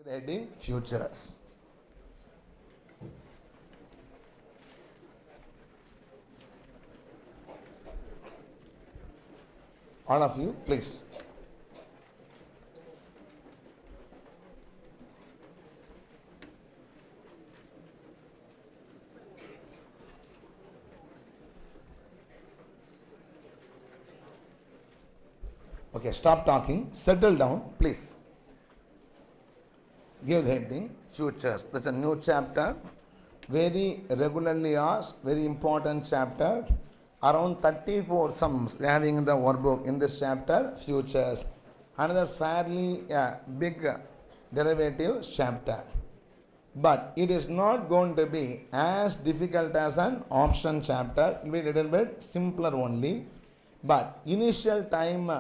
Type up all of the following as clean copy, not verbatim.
The heading Futures. All of you, please. Okay, stop talking. Settle down, please. Give the heading Futures. That's a new chapter. Very regularly asked, very important chapter. Around 34 sums having in the workbook in this chapter, Futures. Another fairly big derivative chapter. But it is not going to be as difficult as an option chapter. It will be a little bit simpler only. But initial time,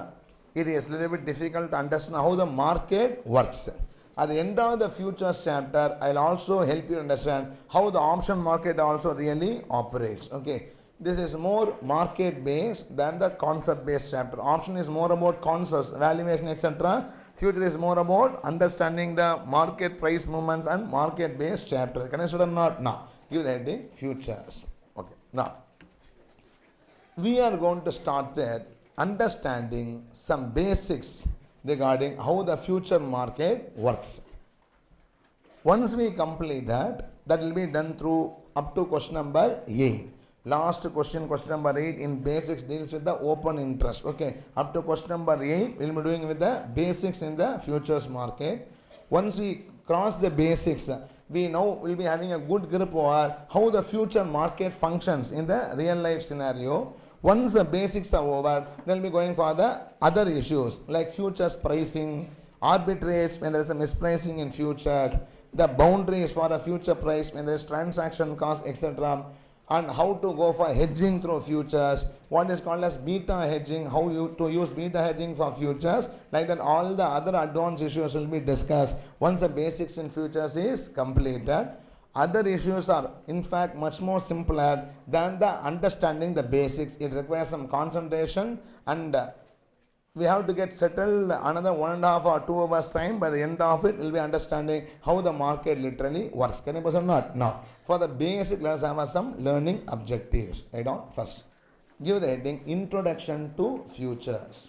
it is a little bit difficult to understand how the market works. At the end of the futures chapter, I will also help you understand how the option market also really operates. Okay. This is more market based than the concept based chapter. Option is more about concepts, valuation, etc. Future is more about understanding the market price movements and market based chapter. Can I should or not? Now, give the heading Futures. Okay. Now, we are going to start with understanding some basics regarding how the future market works. Once we complete that, that will be done through up to question number 8. Last question, question number 8 in basics deals with the open interest. Okay, up to question number 8, we will be doing with the basics in the futures market. Once we cross the basics, we now will be having a good grip over how the future market functions in the real life scenario. Once the basics are over, then we'll be going for the other issues like futures pricing, arbitrage when there is a mispricing in future, the boundaries for a future price when there is transaction cost, etc. And how to go for hedging through futures, what is called as beta hedging, how you to use beta hedging for futures, like that all the other advanced issues will be discussed once the basics in futures is completed. Other issues are in fact much more simpler than the understanding the basics. It requires some concentration and we have to get settled another 1.5 or 2 hours time. By the end of it, we'll be understanding how the market literally works. Can you or not? Now, for the basic, let's have some learning objectives. Right on. First, give the heading Introduction to Futures.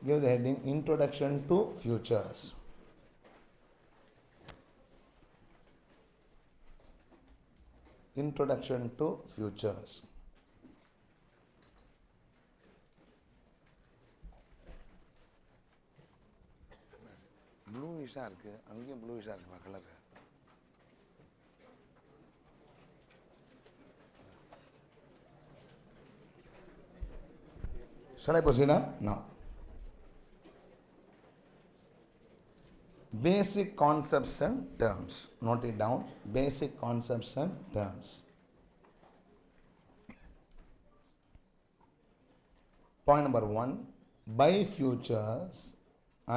Give the heading Introduction to Futures. Introduction to Futures. Bluish இருக்கு அங்கேயும் bluish இருக்குமா colour Shall I proceed now? No. Basic concepts and terms. Note it down. Basic concepts and terms. Point number 1. Buy futures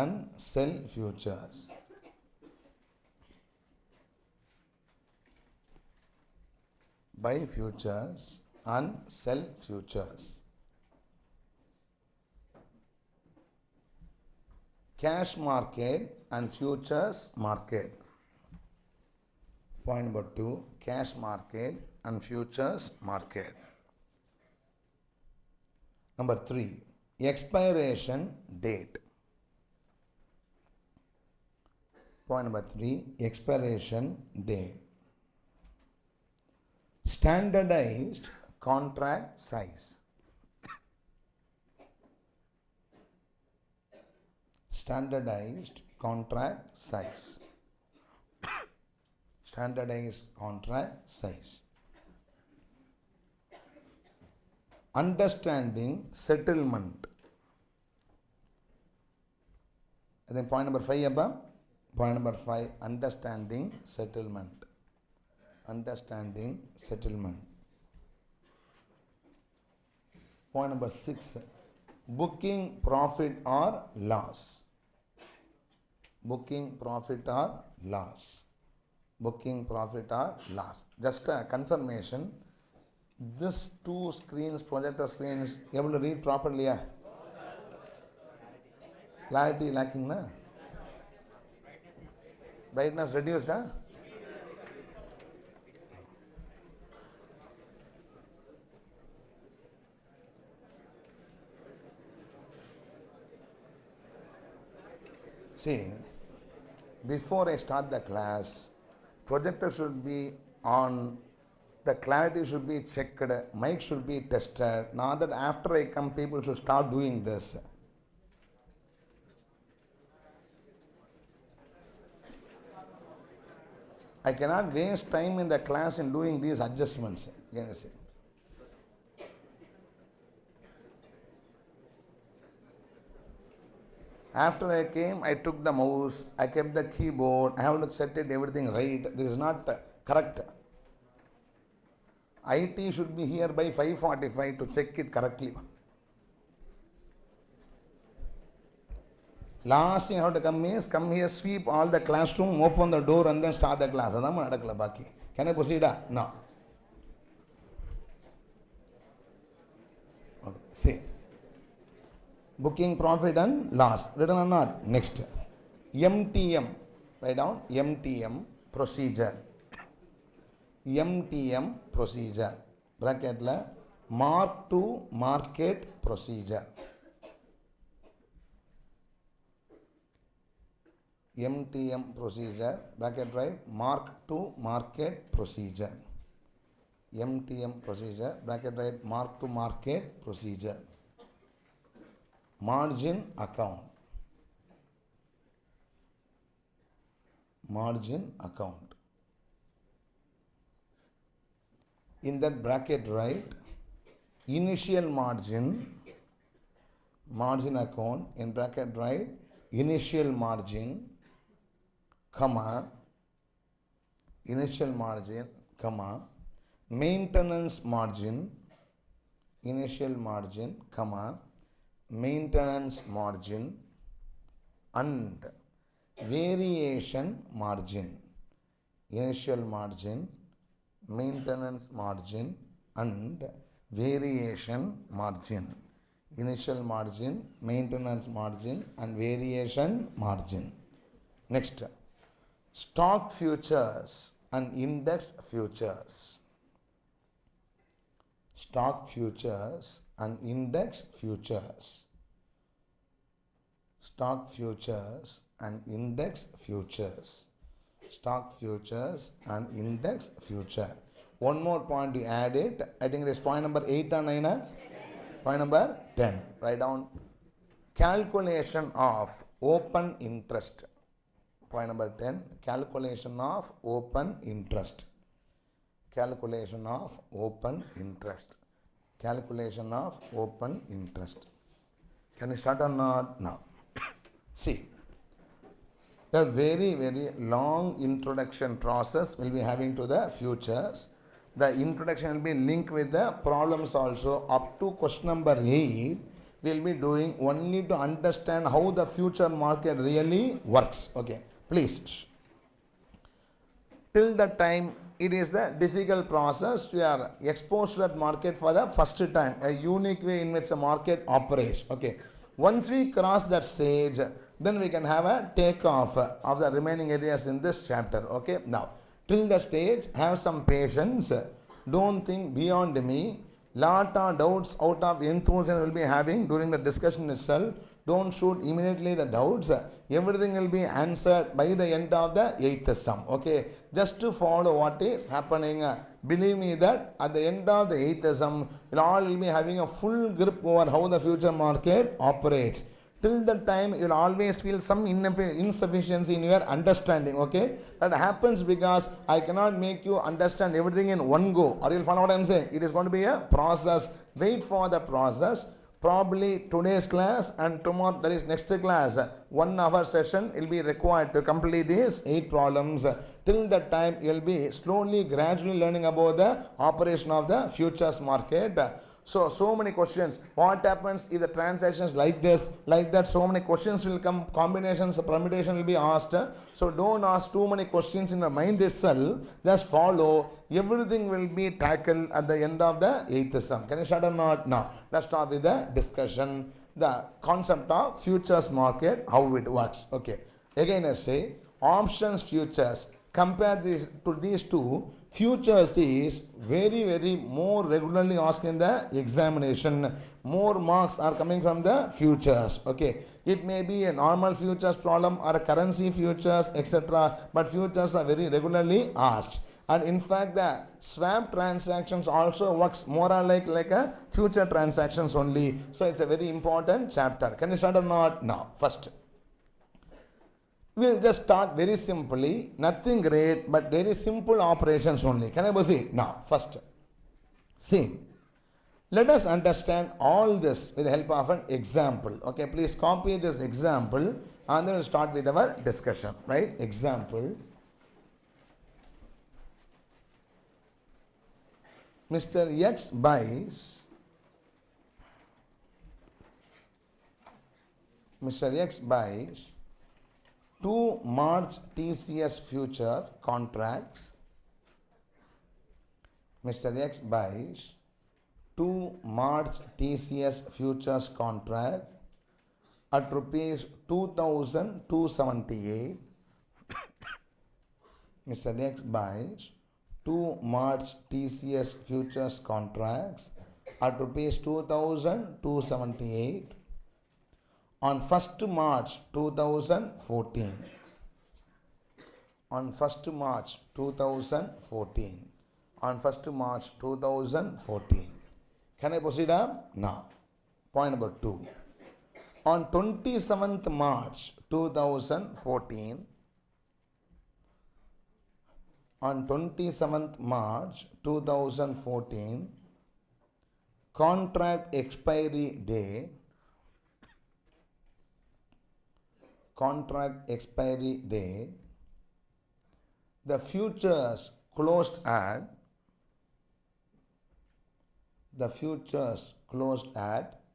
and sell futures. Buy futures and sell futures. Cash market and futures market. Point number 2, cash market and futures market. Number 3, expiration date. Point number 3, expiration date. Standardized contract size. Standardized contract size. Standardized contract size. Understanding settlement. And then point number 5 above. Point number 5, understanding settlement. Understanding settlement. Point number 6, booking profit or loss. Booking profit or loss. Booking profit or loss. Just a confirmation. This 2 screens, projector screens, able to read properly? Clarity lacking, na? Brightness reduced, huh? See, before I start the class, projector should be on, the clarity should be checked, mic should be tested. Now that after I come, people should start doing this. I cannot waste time in the class in doing these adjustments. You can see. After I came, I took the mouse, I kept the keyboard, I have to set it everything right. This is not correct. IT should be here by 5:45 to check it correctly. Last thing I have to come is, come here, sweep all the classroom, open the door and then start the class. Can I proceed? No. Okay. See. Booking profit and loss. Written or not? Next. MTM. Write down. MTM procedure. MTM procedure. Bracket la mark to market procedure. MTM procedure. Bracket right. Mark to market procedure. MTM procedure. Bracket right. Mark to market procedure. Margin account. Margin account. In that bracket write initial margin, margin account. In bracket write initial margin, comma, initial margin, comma, maintenance margin, initial margin, comma, maintenance margin and variation margin. Initial margin, maintenance margin and variation margin. Initial margin, maintenance margin and variation margin. Next, stock futures and index futures. Stock futures and index futures. Stock futures and index futures. Stock futures and index future. One more point you add it. I think it is point number 8 or 9. Point number 10. Write down calculation of open interest. Point number 10. Calculation of open interest. Calculation of open interest. Calculation of open interest. Can we start or not? Now. See, a very long introduction process will be having to the futures. The introduction will be linked with the problems also. Up to question number 8, we will be doing only to understand how the future market really works. Okay, please. Till that time, it is a difficult process. We are exposed to that market for the first time, a unique way in which the market operates. Okay, once we cross that stage, then we can have a takeoff of the remaining areas in this chapter. Okay, now till the stage, have some patience. Don't think beyond me. Lot of doubts out of enthusiasm will be having during the discussion itself. Don't shoot immediately the doubts. Everything will be answered by the end of the 8th sum. Okay, just to follow what is happening. Believe me that at the end of the 8th sum, you all will be having a full grip over how the future market operates. Till that time, you will always feel some insufficiency in your understanding. Okay, that happens because I cannot make you understand everything in one go, or you'll follow what I'm saying. It is going to be a process. Wait for the process. Probably today's class and tomorrow, that is next class, 1 hour session will be required to complete these 8 problems. Till that time, you will be slowly, gradually learning about the operation of the futures market. So many questions. What happens if the transactions like this, like that? So many questions will come. Combinations, permutation will be asked. So don't ask too many questions in the mind itself. Just follow. Everything will be tackled at the end of the 8th sum. Can you start or not? Now, let's start with the discussion. The concept of futures market, how it works. Okay. Again I say, options futures. Compare this to these two. Futures is very more regularly asked in the examination. More marks are coming from the futures. Okay, it may be a normal futures problem or a currency futures, etc. But futures are very regularly asked. And in fact, the swap transactions also works more or like a future transactions only. So it's a very important chapter. Can you start or not? Now, first. We'll just start very simply, nothing great, but very simple operations only. Can I proceed? Now, first, see, let us understand all this with the help of an example. Okay, please copy this example and then we'll start with our discussion, right? Example. Mr. X buys two March TCS future contracts. Mr. X buys two March TCS futures contract at rupees 2,278. Mr. X buys two March TCS futures contracts at rupees 2,278 on 1st March 2014. On 1st March 2014. On 1st March 2014. Can I proceed up? Now, point number 2. On 27th March 2014. On 27th March 2014, contract expiry day, the futures closed at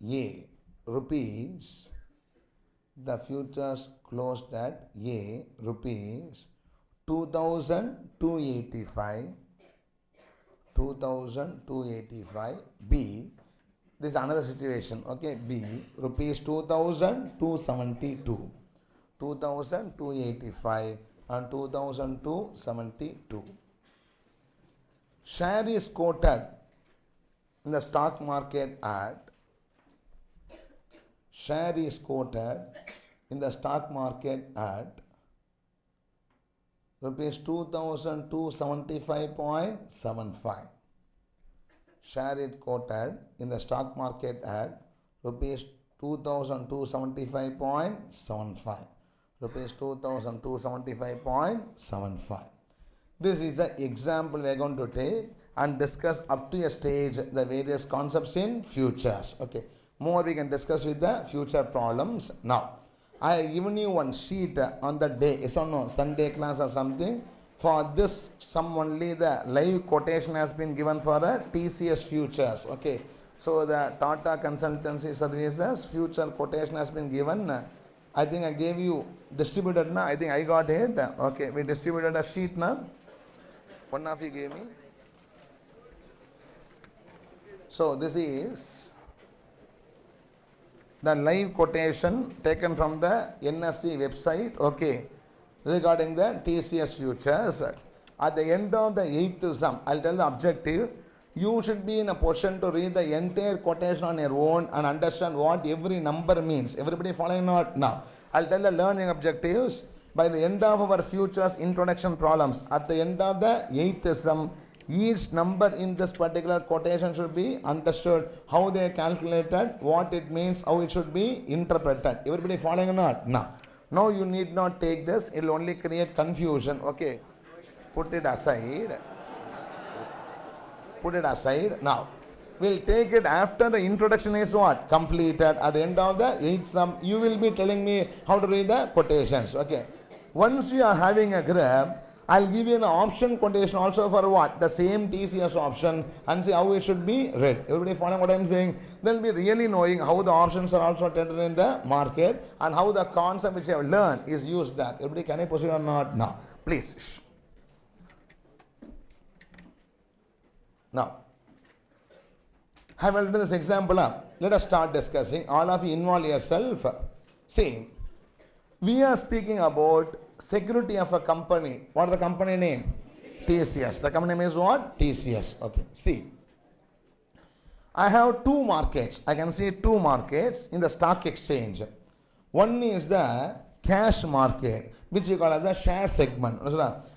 A rupees. The futures closed at A rupees 2,285. B, this is another situation. Okay, B rupees 2,272. 2,285 and 2,272. Share is quoted in the stock market at rupees 2,275.75. Share it quoted in the stock market at rupees 2,275.75. Rupees 2,275.75. This is the example we are going to take and discuss up to a stage the various concepts in futures. Okay. More we can discuss with the future problems. Now, I have given you one sheet on the day, yes or no, Sunday class or something. For this, some only the live quotation has been given for a TCS futures. Okay. So the Tata Consultancy Services future quotation has been given. I think I gave you distributed now. I think I got it. Okay, we distributed a sheet now. One of you gave me. So this is the live quotation taken from the NSC website. Okay, regarding the TCS futures. At the end of the 8th sum, I'll tell the objective. You should be in a position to read the entire quotation on your own and understand what every number means. Everybody following or not? Now, I'll tell the learning objectives. By the end of our futures introduction problems, at the end of the 8th sum, each number in this particular quotation should be understood, how they are calculated, what it means, how it should be interpreted. Everybody following or not? Now you need not take this. It will only create confusion. Okay, put it aside. Now, we'll take it after the introduction is what? Completed. At the end of the 8th sum, you will be telling me how to read the quotations. Okay. Once you are having a graph, I'll give you an option quotation also for what? The same TCS option and see how it should be read. Everybody following what I'm saying? They'll be really knowing how the options are also traded in the market and how the concept which you have learned is used there. Everybody, can I proceed or not? Now, please. Shh. Now, have I written this example up? Let us start discussing. All of you involve yourself. See, we are speaking about security of a company. What is the company name? TCS. The company name is what? TCS. Okay. See, I have two markets. I can see two markets in the stock exchange. One is the cash market, which you call as the share segment.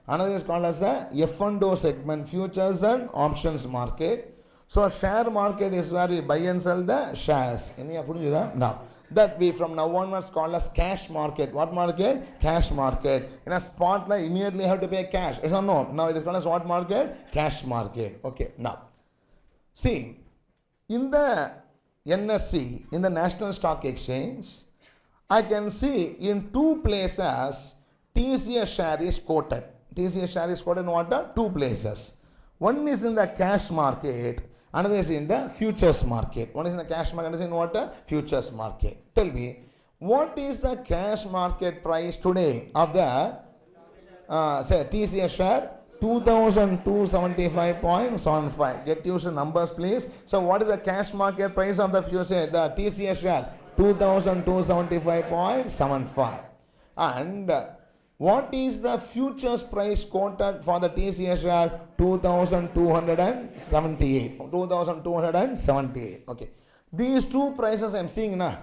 Another is called as the F&O segment, futures and options market. So share market is where we buy and sell the shares. Now, that we from now onwards call as cash market. What market? Cash market. In a spot, like immediately have to pay cash. No, now it is called as what market? Cash market. Okay, now, see, in the NSE, in the National Stock Exchange, I can see in two places TCS share is quoted. TCS share is quoted in what? Two places. One is in the cash market, another is in the futures market. One is in the cash market, another is in what? Futures market. Tell me, what is the cash market price today of the say TCS share? 2,275.75. Get used to numbers, please. So, what is the cash market price of the future? The TCS share 2,275.75. And what is the futures price quoted for the TCS share? 2,278. 2,278. Okay. These two prices I am seeing now.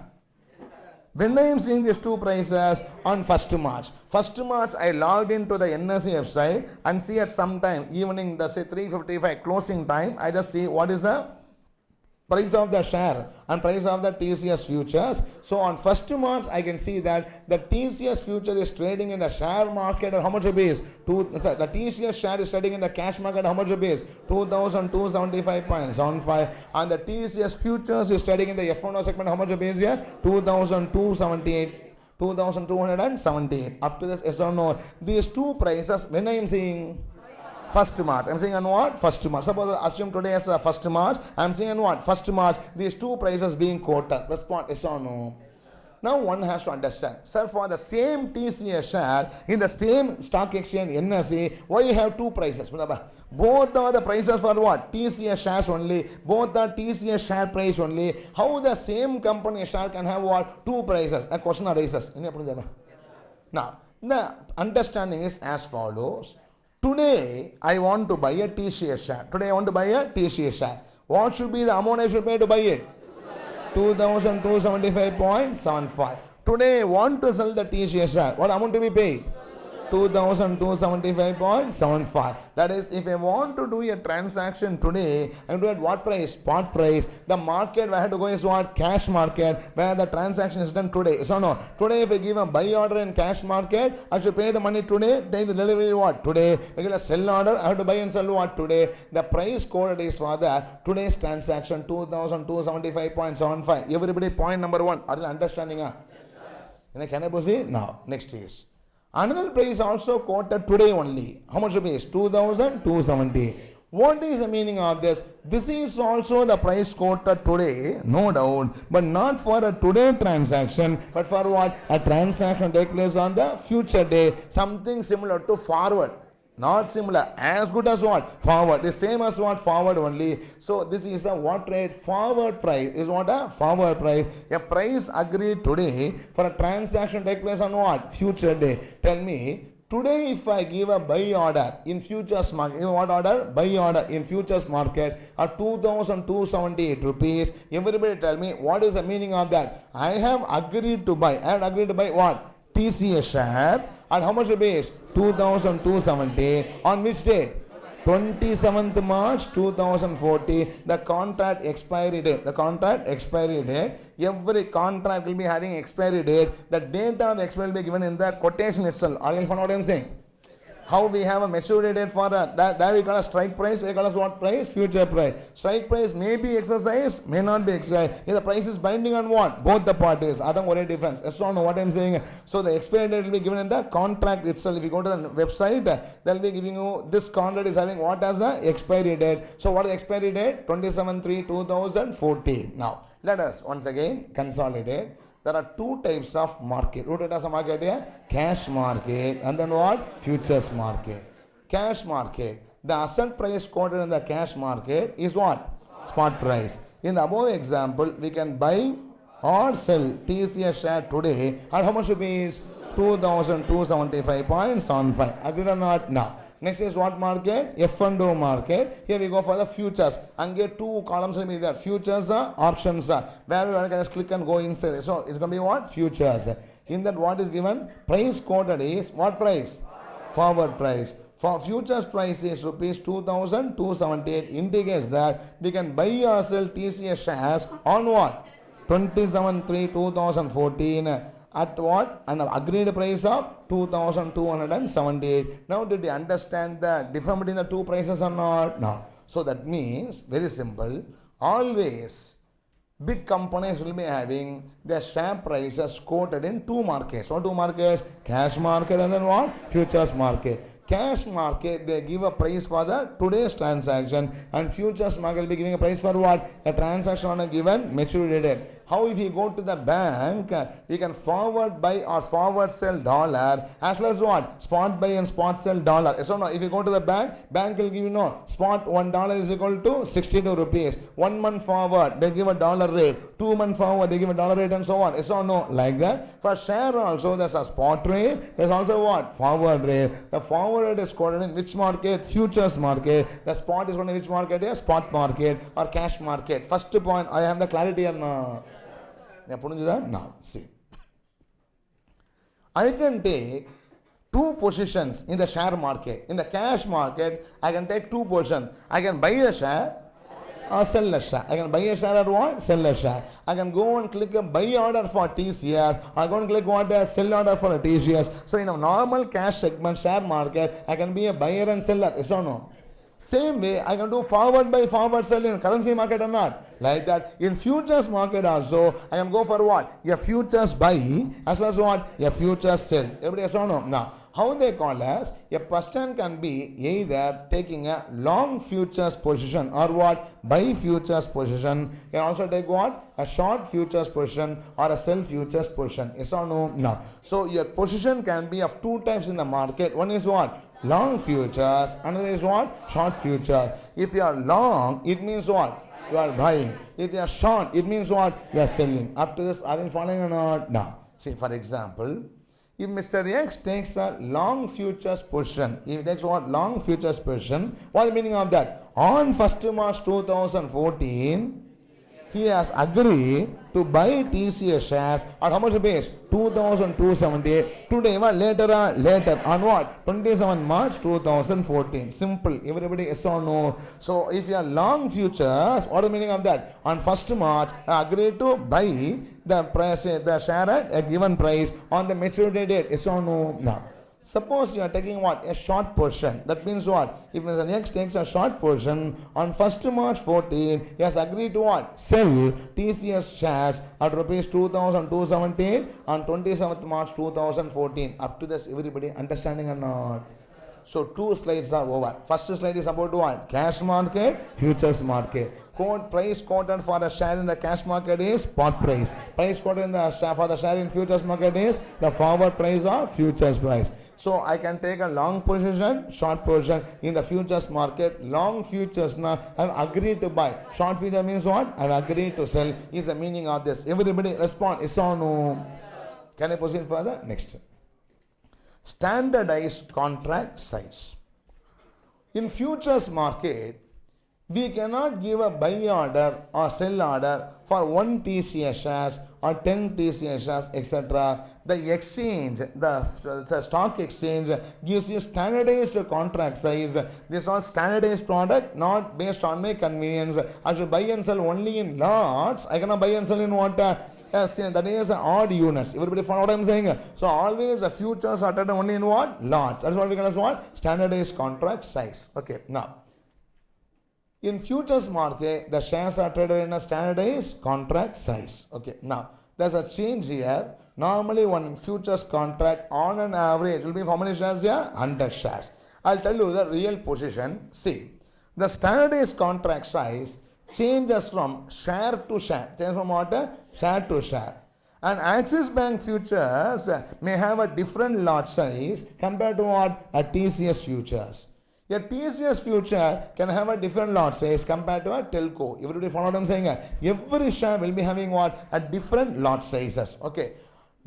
When I am seeing these two prices on 1st March. 1st March I logged into the NSE website and see at some time evening, the say 3:55 closing time, I just see what is the price of the share and price of the TCS futures. So on 1st March, I can see that the TCS future is trading in the share market at how much rupees? The TCS share is trading in the cash market how much rupees? 2,275.75. And the TCS futures is trading in the F&O segment how much rupees here? 2,278. 2,278. Up to this, yes or no? These two prices, when I am seeing 1st March. I am saying on what? 1st March. Suppose assume today as 1st March. I am saying on what? 1st March. These two prices being quoted. Respond yes or no? Now one has to understand. Sir, for the same TCS share in the same stock exchange NSE, why you have two prices? Both are the prices for what? TCS shares only. Both are TCS share price only. How the same company share can have what? Two prices? A question arises. Now, the understanding is as follows. Today, I want to buy a TCS share. Today, I want to buy a TCS share. What should be the amount I should pay to buy it? 2,275.75. Today, I want to sell the TCS share. What amount to be paid? 2,275.75. That is, if I want to do a transaction today, I do at what price? Spot price. The market where I have to go is what? Cash market, where the transaction is done today. So no, today if I give a buy order in cash market, I should pay the money today, take the delivery what? Today. If I get a sell order, I have to buy and sell what? Today. The price coded is for the today's transaction 2,275.75. Everybody, point number one. Are you understanding? Yes, can I proceed? Now, next is. Another price also quoted today only. How much rupees? 2,270. What is the meaning of this? This is also the price quoted today, no doubt, but not for a today transaction, but for what? A transaction take place on the future day. Something similar to forward. Not similar, as good as what? Forward. The same as what? Forward only. So this is a what rate? Forward price. Is what a forward price? A price agreed today for a transaction take place on what? Future day. Tell me, today if I give a buy order in futures market, what order? Buy order in futures market at 2,278 rupees. Everybody tell me, what is the meaning of that? I have agreed to buy. I have agreed to buy what? TCS share. And how much rupees? 2,270. On which date? 27th March 2040. The contract expiry date. The contract expiry date. Every contract will be having expiry date. The date of expiry will be given in the quotation itself. Are you understand what I am saying? How we have a maturity date for that we call a strike price, we call as what price? Future price. Strike price may be exercised, may not be exercised. If the price is binding on what? Both the parties. That's one difference. Yes or no, what I am saying? So the expiry date will be given in the contract itself. If you go to the website, they will be giving you this contract is having what as the expiry date. So what is the expiry date? 27/3/2014. Now let us once again consolidate. There are two types of market. What is the market here? Cash market and then what? Futures market. Cash market. The asset price quoted in the cash market is what? Spot price. In the above example, we can buy or sell TCS share today at how much rupees? 2275.75. Agreed or not? Now. Next is what market? F&O market. Here we go for the futures. And get two columns will be there. Futures, options. Where you can just click and go inside. So it's going to be what? Futures. In that what is given? Price quoted is what price? Forward price. For futures price is rupees 2,278. Indicates that we can buy or sell TCS shares on what? 27/3/2014 at what? An agreed price of 2,278. Now did you understand the difference between the two prices or not? No. So that means, very simple, always big companies will be having their share prices quoted in two markets. What two markets? Cash market and then what? Futures market. Cash market, they give a price for the today's transaction, and futures market will be giving a price for what? A transaction on a given maturity date. How if you go to the bank, you can forward buy or forward sell dollar as well as what? Spot buy and spot sell dollar. So no, if you go to the bank will give you no, spot $1 is equal to 62 rupees. 1 month forward, they give a dollar rate. 2 month forward, they give a dollar rate and so on. So no, like that. For share also, there's a spot rate. There's also what? Forward rate. The forward rate is quoted in which market? Futures market. The spot is quoted in which market? Yes, spot market or cash market. First point, I have the clarity or no? Now, see. I can take two positions in the share market. In the cash market, I can take two positions. I can buy a share or sell a share. I can buy a share or what? Sell a share. I can go and click a buy order for TCS. I go and click what? A sell order for a TCS. So in a normal cash segment share market, I can be a buyer and seller. Yes or no? Same way, I can do forward buy, forward sell in currency market or not. Like that. In futures market also, I can go for what? A futures buy as well as what? A futures sell. Everybody yes or no? Now, how they call as? A person can be either taking a long futures position or what? Buy futures position. You can also take what? A short futures position or a sell futures position. Yes or no? No. So your position can be of two types in the market. One is what? Long futures. Another is what? Short futures. If you are long, it means what? You are buying. If you are short, it means what? You are selling. Up to this, are you following or not? No. See, for example, if Mr. X takes a long futures position, if he takes what? Long futures position, what is the meaning of that? On 1st March 2014, he has agreed to buy TCS shares at how much rupees? 2,278. Today, later on what? 27 March 2014. Simple. Everybody yes or no? So if you are long futures, what is the meaning of that? On 1st March, I agreed to buy the price, the share at a given price on the maturity date. Yes or no? No. Suppose you are taking what? A short position. That means what? If Mr. X takes a short position on 1st March 14, he has agreed to what? Sell TCS shares at rupees 2,217 on 27th March 2014. Up to this, everybody understanding or not? So two slides are over. First slide is about what? Cash market, futures market. Price quoted for a share in the cash market is spot price. Price quoted in the for the share in futures market is the forward price or futures price. So I can take a long position, short position in the futures market. Long futures now I have agreed to buy. Short future means what? I have agreed to sell. Is the meaning of this. Everybody respond. Yes or no? Can I proceed further? Next. Standardized contract size. In futures market, we cannot give a buy order or sell order for 1 TCS shares or 10 TCS shares, etc. The exchange, the stock exchange gives you standardized contract size. This is all standardized product, not based on my convenience. I should buy and sell only in lots. I cannot buy and sell in what? Yes, that is odd units. Everybody follow what I am saying? So always the futures are traded only in what? Lots. That is what we call as what? Standardized contract size. Okay, now. In futures market, the shares are traded in a standardized contract size. Okay, now there's a change here. Normally, one futures contract on an average will be how many shares here? 100 shares. I'll tell you the real position. See, the standardized contract size changes from share to share. Changes from what? Share to share. And Axis Bank futures may have a different lot size compared to what? A TCS futures. A TCS future can have a different lot size compared to a telco. Everybody follow what I'm saying? Every share will be having what? A different lot sizes. Okay.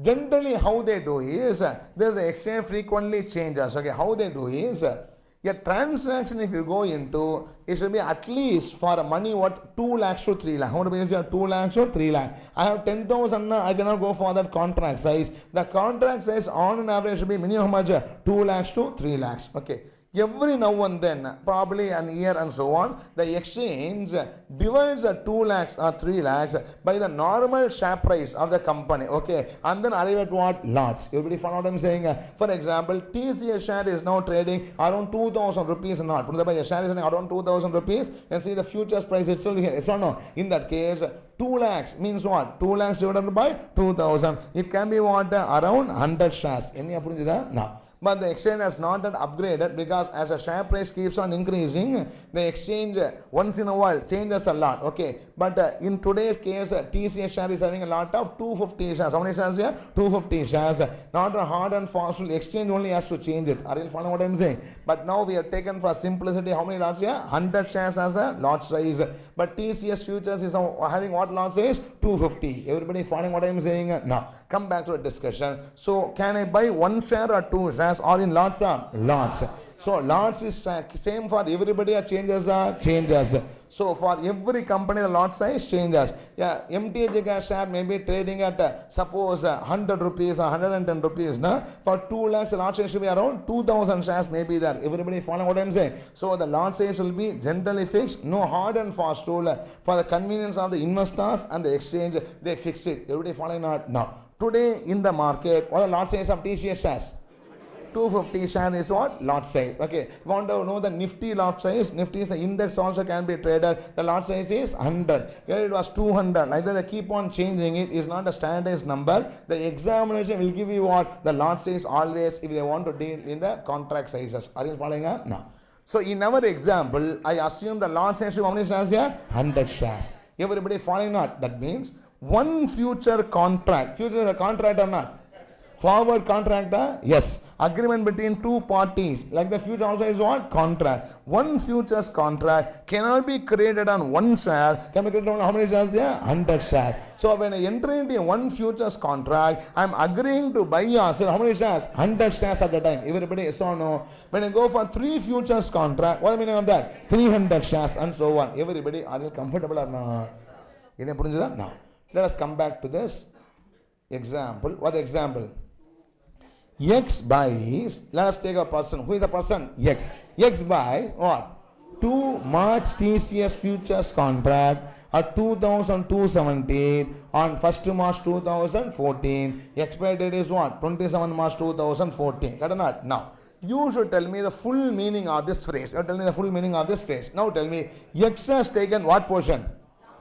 Generally, how they do is, there's the exchange frequently changes. Okay, how they do is, a transaction if you go into, it should be at least for a money what 2 lakhs to 3 lakhs. How much is 2 lakhs to 3 lakhs? I have 10,000, I cannot go for that contract size. The contract size on an average should be minimum how much? 2 lakhs to 3 lakhs. Okay. Every now and then, probably an year and so on, the exchange divides 2 lakhs or 3 lakhs by the normal share price of the company, okay, and then arrive at what? Lots. Everybody follow what I'm saying? For example, TCS share is now trading around 2,000 rupees not. The share is around 2,000 rupees, and see the futures price itself here. It's no. In that case, 2 lakhs means what? 2 lakhs divided by 2,000. It can be what? Around 100 shares. Any no. But the exchange has not yet upgraded because as the share price keeps on increasing, the exchange once in a while changes a lot. Okay, but in today's case, TCS share is having a lot of 250 shares. How many shares here? 250 shares. Not a hard and fast rule. Exchange only has to change it. Are you following what I'm saying? But now we have taken for simplicity how many lots here? 100 shares as a lot size. But TCS futures is having what lot size? 250. Everybody following what I'm saying? No. Come back to the discussion. So can I buy 1 share or 2 shares or in lots or lots? So lots is same for everybody or changes or changes. So for every company the lot size changes. Yeah, MTH share may be trading at suppose 100 rupees or 110 rupees. No? For 2 lakhs the lot size should be around 2,000 shares may be there. Everybody follow what I'm saying? So the lot size will be generally fixed. No hard and fast rule. For the convenience of the investors and the exchange, they fix it. Everybody following not? No. Today in the market, what are the lot size of TCS shares? 250 share is what? Lot size. Okay. You want to know the Nifty lot size? Nifty is the index also can be traded. The lot size is 100. Here it was 200. Either they keep on changing it. It's not a standardized number. The examination will give you what? The lot size always if they want to deal in the contract sizes. Are you following up? No. So in our example, I assume the lot size is how many shares here? 100 shares. Everybody following not? That means one future contract. Future is a contract or not? Forward contract? Yes. Agreement between two parties. Like the future also is what? Contract. One futures contract cannot be created on 1 share. Can be created on how many shares here? 100 shares. So when I enter into one futures contract, I am agreeing to buy or sell how many shares? 100 shares at the time. Everybody yes or no? When I go for 3 futures contract, what is the meaning of that? 300 shares and so on. Everybody, are you comfortable or not? No. Let us come back to this example. What example? X buys, let us take a person. Who is the person? X. X buys what? 2 March TCS futures contract at 2,217 on 1st March 2014. Expiry date is what? 27 March 2014. Got or not? Now, you should tell me the full meaning of this phrase. You tell me the full meaning of this phrase. Now tell me, X has taken what position?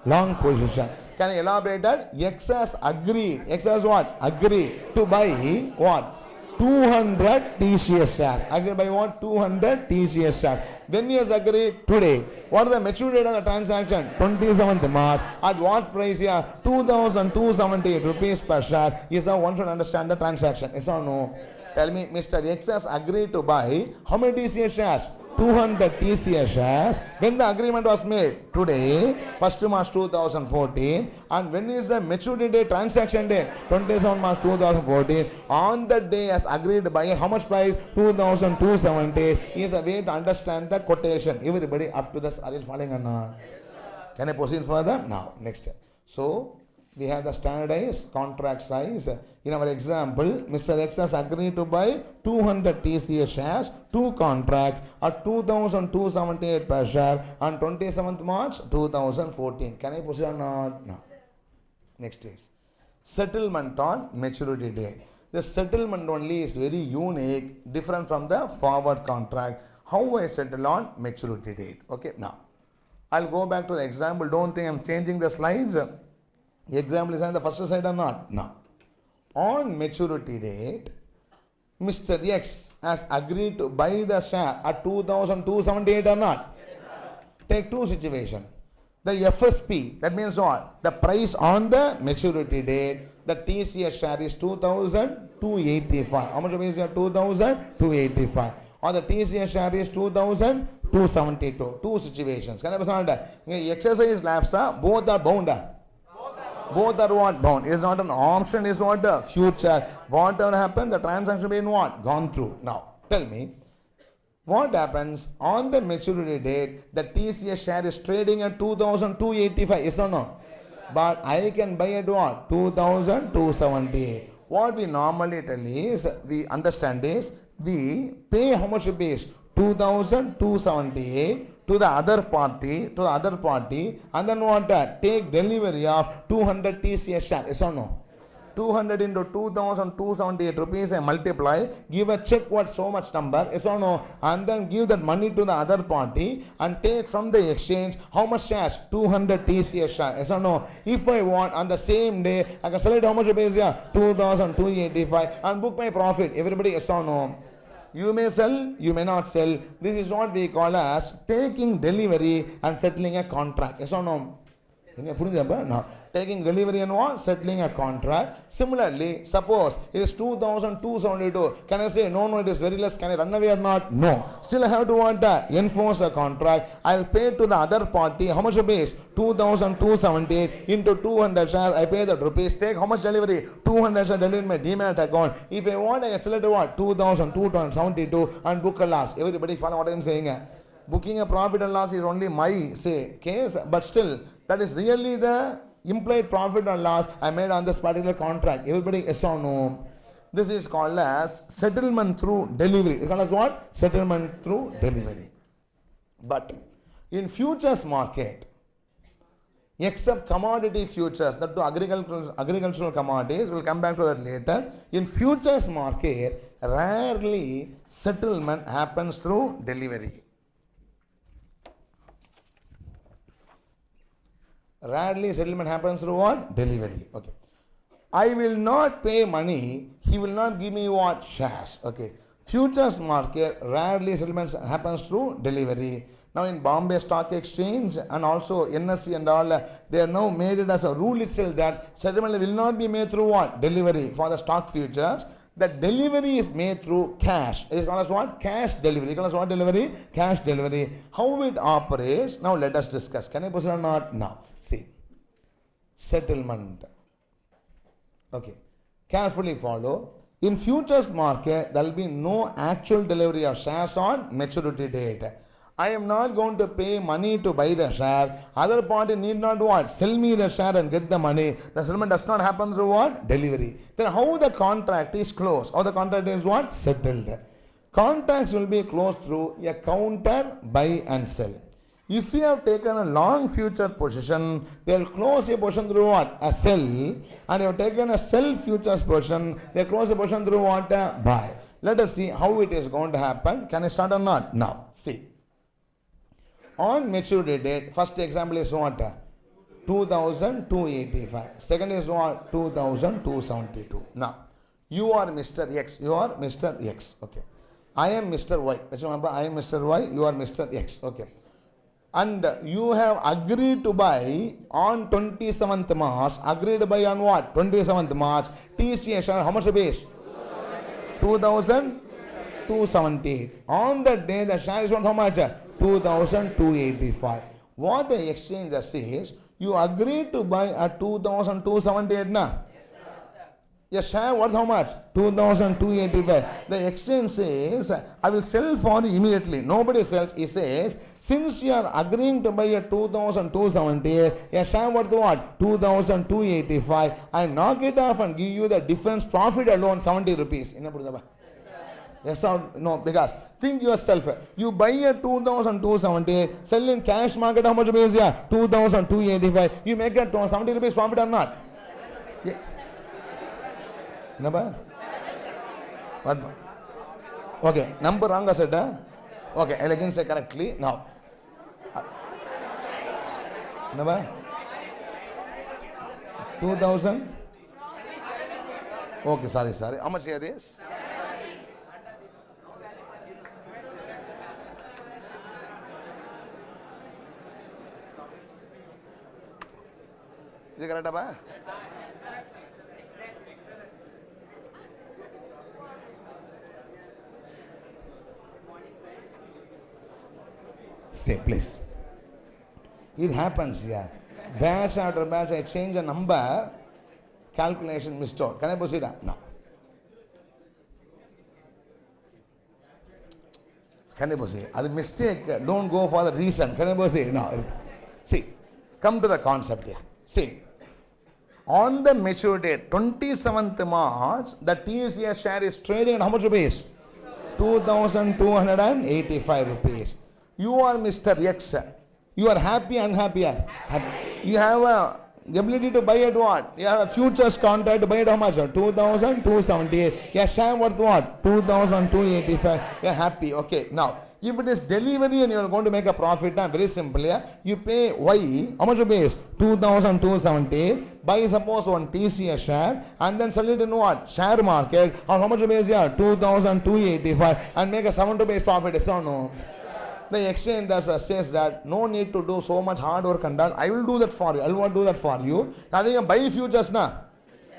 Long position. Can I elaborate that? X has agreed. X has what? Agreed to buy what? 200 TCS shares. Agreed by what? 200 TCS shares. When he has agreed? Today. What is the maturity date of the transaction? 27th March. At what price here? 2,278 rupees per share. Is how one should understand the transaction. Yes or no? Tell me, Mr. X has agreed to buy how many TCS shares? 200 TCS shares. When the agreement was made? Today, 1st March 2014. And when is the maturity date, transaction date? 27 March 2014. On that day as agreed by how much price? 2,270. Is a way to understand the quotation. Everybody up to this, are you following or not? Can I proceed further? Now, next. So, we have the standardized contract size. In our example, Mr. X has agreed to buy 200 TCS shares, 2 contracts at 2,278 per share on 27th March 2014. Can I proceed or not? No. Next is settlement on maturity date. The settlement only is very unique, different from the forward contract. How I settle on maturity date? Okay, now I'll go back to the example. Don't think I'm changing the slides. Example is on the first slide or not? No. On maturity date, Mr. X has agreed to buy the share at 2,278 or not? Yes, take 2 situations. The FSP, that means what? The price on the maturity date, the TCS share is 2,285. How much is it? 2,285. Or the TCS share is 2,272. 2 situations. Can I understand? Exercise lapse, both are bound. Both are what? Bound. It is not an option, is what? The future. Whatever happened, the transaction being what? Gone through. Now, tell me, what happens on the maturity date? The TCS share is trading at 2,285, yes or no? But I can buy at what? 2,278. What we normally tell is, we understand is, we pay how much rupees? 2,278 to the other party, and then what? Take delivery of 200 TCS share, yes or no? 200 into 2,278 rupees I multiply, give a check what so much number, yes or no, and then give that money to the other party and take from the exchange how much shares? 200 TCS shares, yes or no. If I want on the same day, I can sell it how much rupees? 2,285 and book my profit. Everybody, yes or no? You may sell, you may not sell. This is what we call as taking delivery and settling a contract, yes or no? No. Taking delivery and what? Settling a contract. Similarly, suppose it is 2,272. Can I say, no, it is very less. Can I run away or not? No. Still I have to want enforce a contract. I will pay to the other party. How much rupees? 2,278 into 200 shares. I pay that rupees. Take how much delivery? 200 shares delivery in my demat account. If I want, I can select what? 2,272 and book a loss. Everybody follow what I am saying? Booking a profit and loss is only my case, but still that is really the implied profit or loss I made on this particular contract. Everybody, yes or no? This is called as settlement through delivery. It's called as what? Settlement through delivery. But in futures market, except commodity futures, that to agricultural commodities, we'll come back to that later. In futures market, rarely settlement happens through delivery. Rarely settlement happens through what? Delivery. Okay. I will not pay money. He will not give me what? Shares. Okay. Futures market, rarely settlements happens through delivery. Now in Bombay Stock Exchange and also NSE and all, they are now made it as a rule itself that settlement will not be made through what? Delivery for the stock futures. The delivery is made through cash. It is called as what? Cash delivery. It is called as what delivery? Cash delivery. How it operates? Now let us discuss. Can I proceed or not? Now. See, settlement. Okay, carefully follow. In futures market, there will be no actual delivery of shares on maturity date. I am not going to pay money to buy the share. Other party need not what? Sell me the share and get the money. The settlement does not happen through what? Delivery. Then how the contract is closed? How the contract is what? Settled. Contracts will be closed through a counter buy and sell. If you have taken a long future position, they will close a position through what? A sell. And you have taken a sell futures position, they close a position through what? A buy. Let us see how it is going to happen. Can I start or not? Now, see. On maturity date, first example is what? 2,285. Second is what? 2,272. Now, you are Mr. X. You are Mr. X. Okay. I am Mr. Y. Remember, I am Mr. Y. You are Mr. X. Okay. And you have agreed to buy on 27th March. Agreed to buy on what? 27th March. TCS share, how much rupees? 2,278. On that day, the share is worth how much? 2,285. What the exchange says, you agreed to buy at 2,278 na? Yes, share worth how much? 2,285. The exchange says, I will sell for you immediately. Nobody sells. He says, since you are agreeing to buy a 2,278, a share worth what? 2,285. I knock it off and give you the difference profit alone, 70 rupees. Yes or no? Because think yourself. You buy a 2,278, sell in cash market, how much rupees? 2,285. You make a 70 rupees profit or not? Yeah. Number? What? Okay, number wrong I said. Okay, I'll again say correctly. Now. Number? 2,000? Okay, sorry. How much here is? Is it correct, Abba? Say, please. It happens, yeah. Batch after batch, I change a number, calculation missed out. Can I proceed? No. Can I proceed? That's a mistake. Don't go for the reason. Can I proceed? No. See, come to the concept here. See, on the mature date, 27th March, the TCS share is trading at how much rupees? 2,285 rupees. You are Mr. X. You are happy, unhappy? Happy. You have a ability to buy at what? You have a futures contract to buy at how much? 2,278. Your share worth what? 2,285. You are happy. Okay. Now, if it is delivery and you are going to make a profit, very simple. You pay Y. How much you pay? 2,278. Buy suppose one TCS share and then sell it in what? Share market. Or how much you pay? 2,285 and make a 7 rupees profit. Yes or no? The exchange says that no need to do so much hard work and all. I will do that for you. I will do that for you. Now you buy futures now.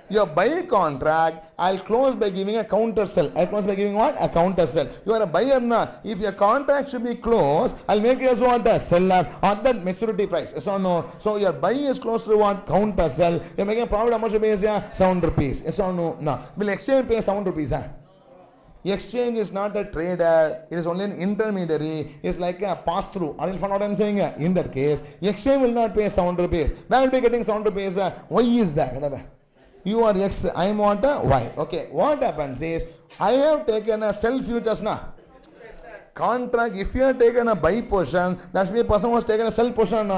You buy contract, I'll close by giving a counter sell. I'll close by giving what? A counter sell. You are a buyer now. If your contract should be closed, I'll make you as what? A seller at that maturity price. Yes or no? So your buy is close to what? Counter sell. You're making a profit. How much you pay? 7 rupees. Yes or no? No. Will exchange pay 7 rupees? Exchange is not a trader, it is only an intermediary, it's like a pass-through. Are you following what I am saying? In that case, exchange will not pay 7 rupees. Why will be getting 7 rupees? Why is that? You are X, I am what? Y. Okay, what happens is, I have taken a sell futures now. Contract, if you have taken a buy portion, that should be a person who has taken a sell portion.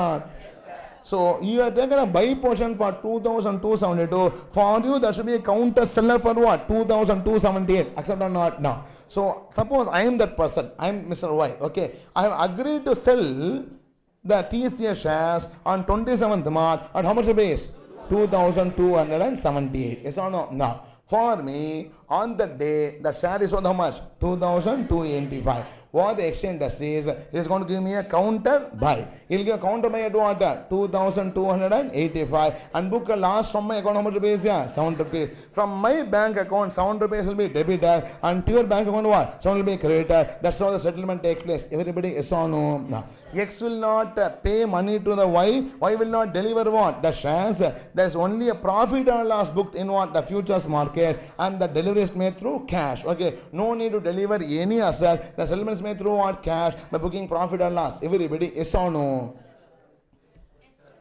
So, you have taken a buy portion for 2,272. For you, that should be a counter seller for what? 2,278. Accept or not? No. So, suppose I am that person. I am Mr. Y. Okay. I have agreed to sell the TCS shares on 27th March at how much base? 2,278. Yes or no? No. For me, on that day, the share is worth how much? 2,285. What the exchange does is, it is going to give me a counter buy. It will give a counter buy at what? 2,285 and book a loss from my account. How much rupees? 7 rupees. From my bank account, 7 rupees will be debited and to your bank account what? 7 will be credited. That's how the settlement takes place. Everybody is on no? No. X will not pay money to the Y. Y will not deliver what? The shares. There is only a profit or loss booked in what? The futures market and the delivery is made through cash. Okay. No need to deliver any asset. The settlement is made through what? Cash by booking profit or loss. Everybody is on no?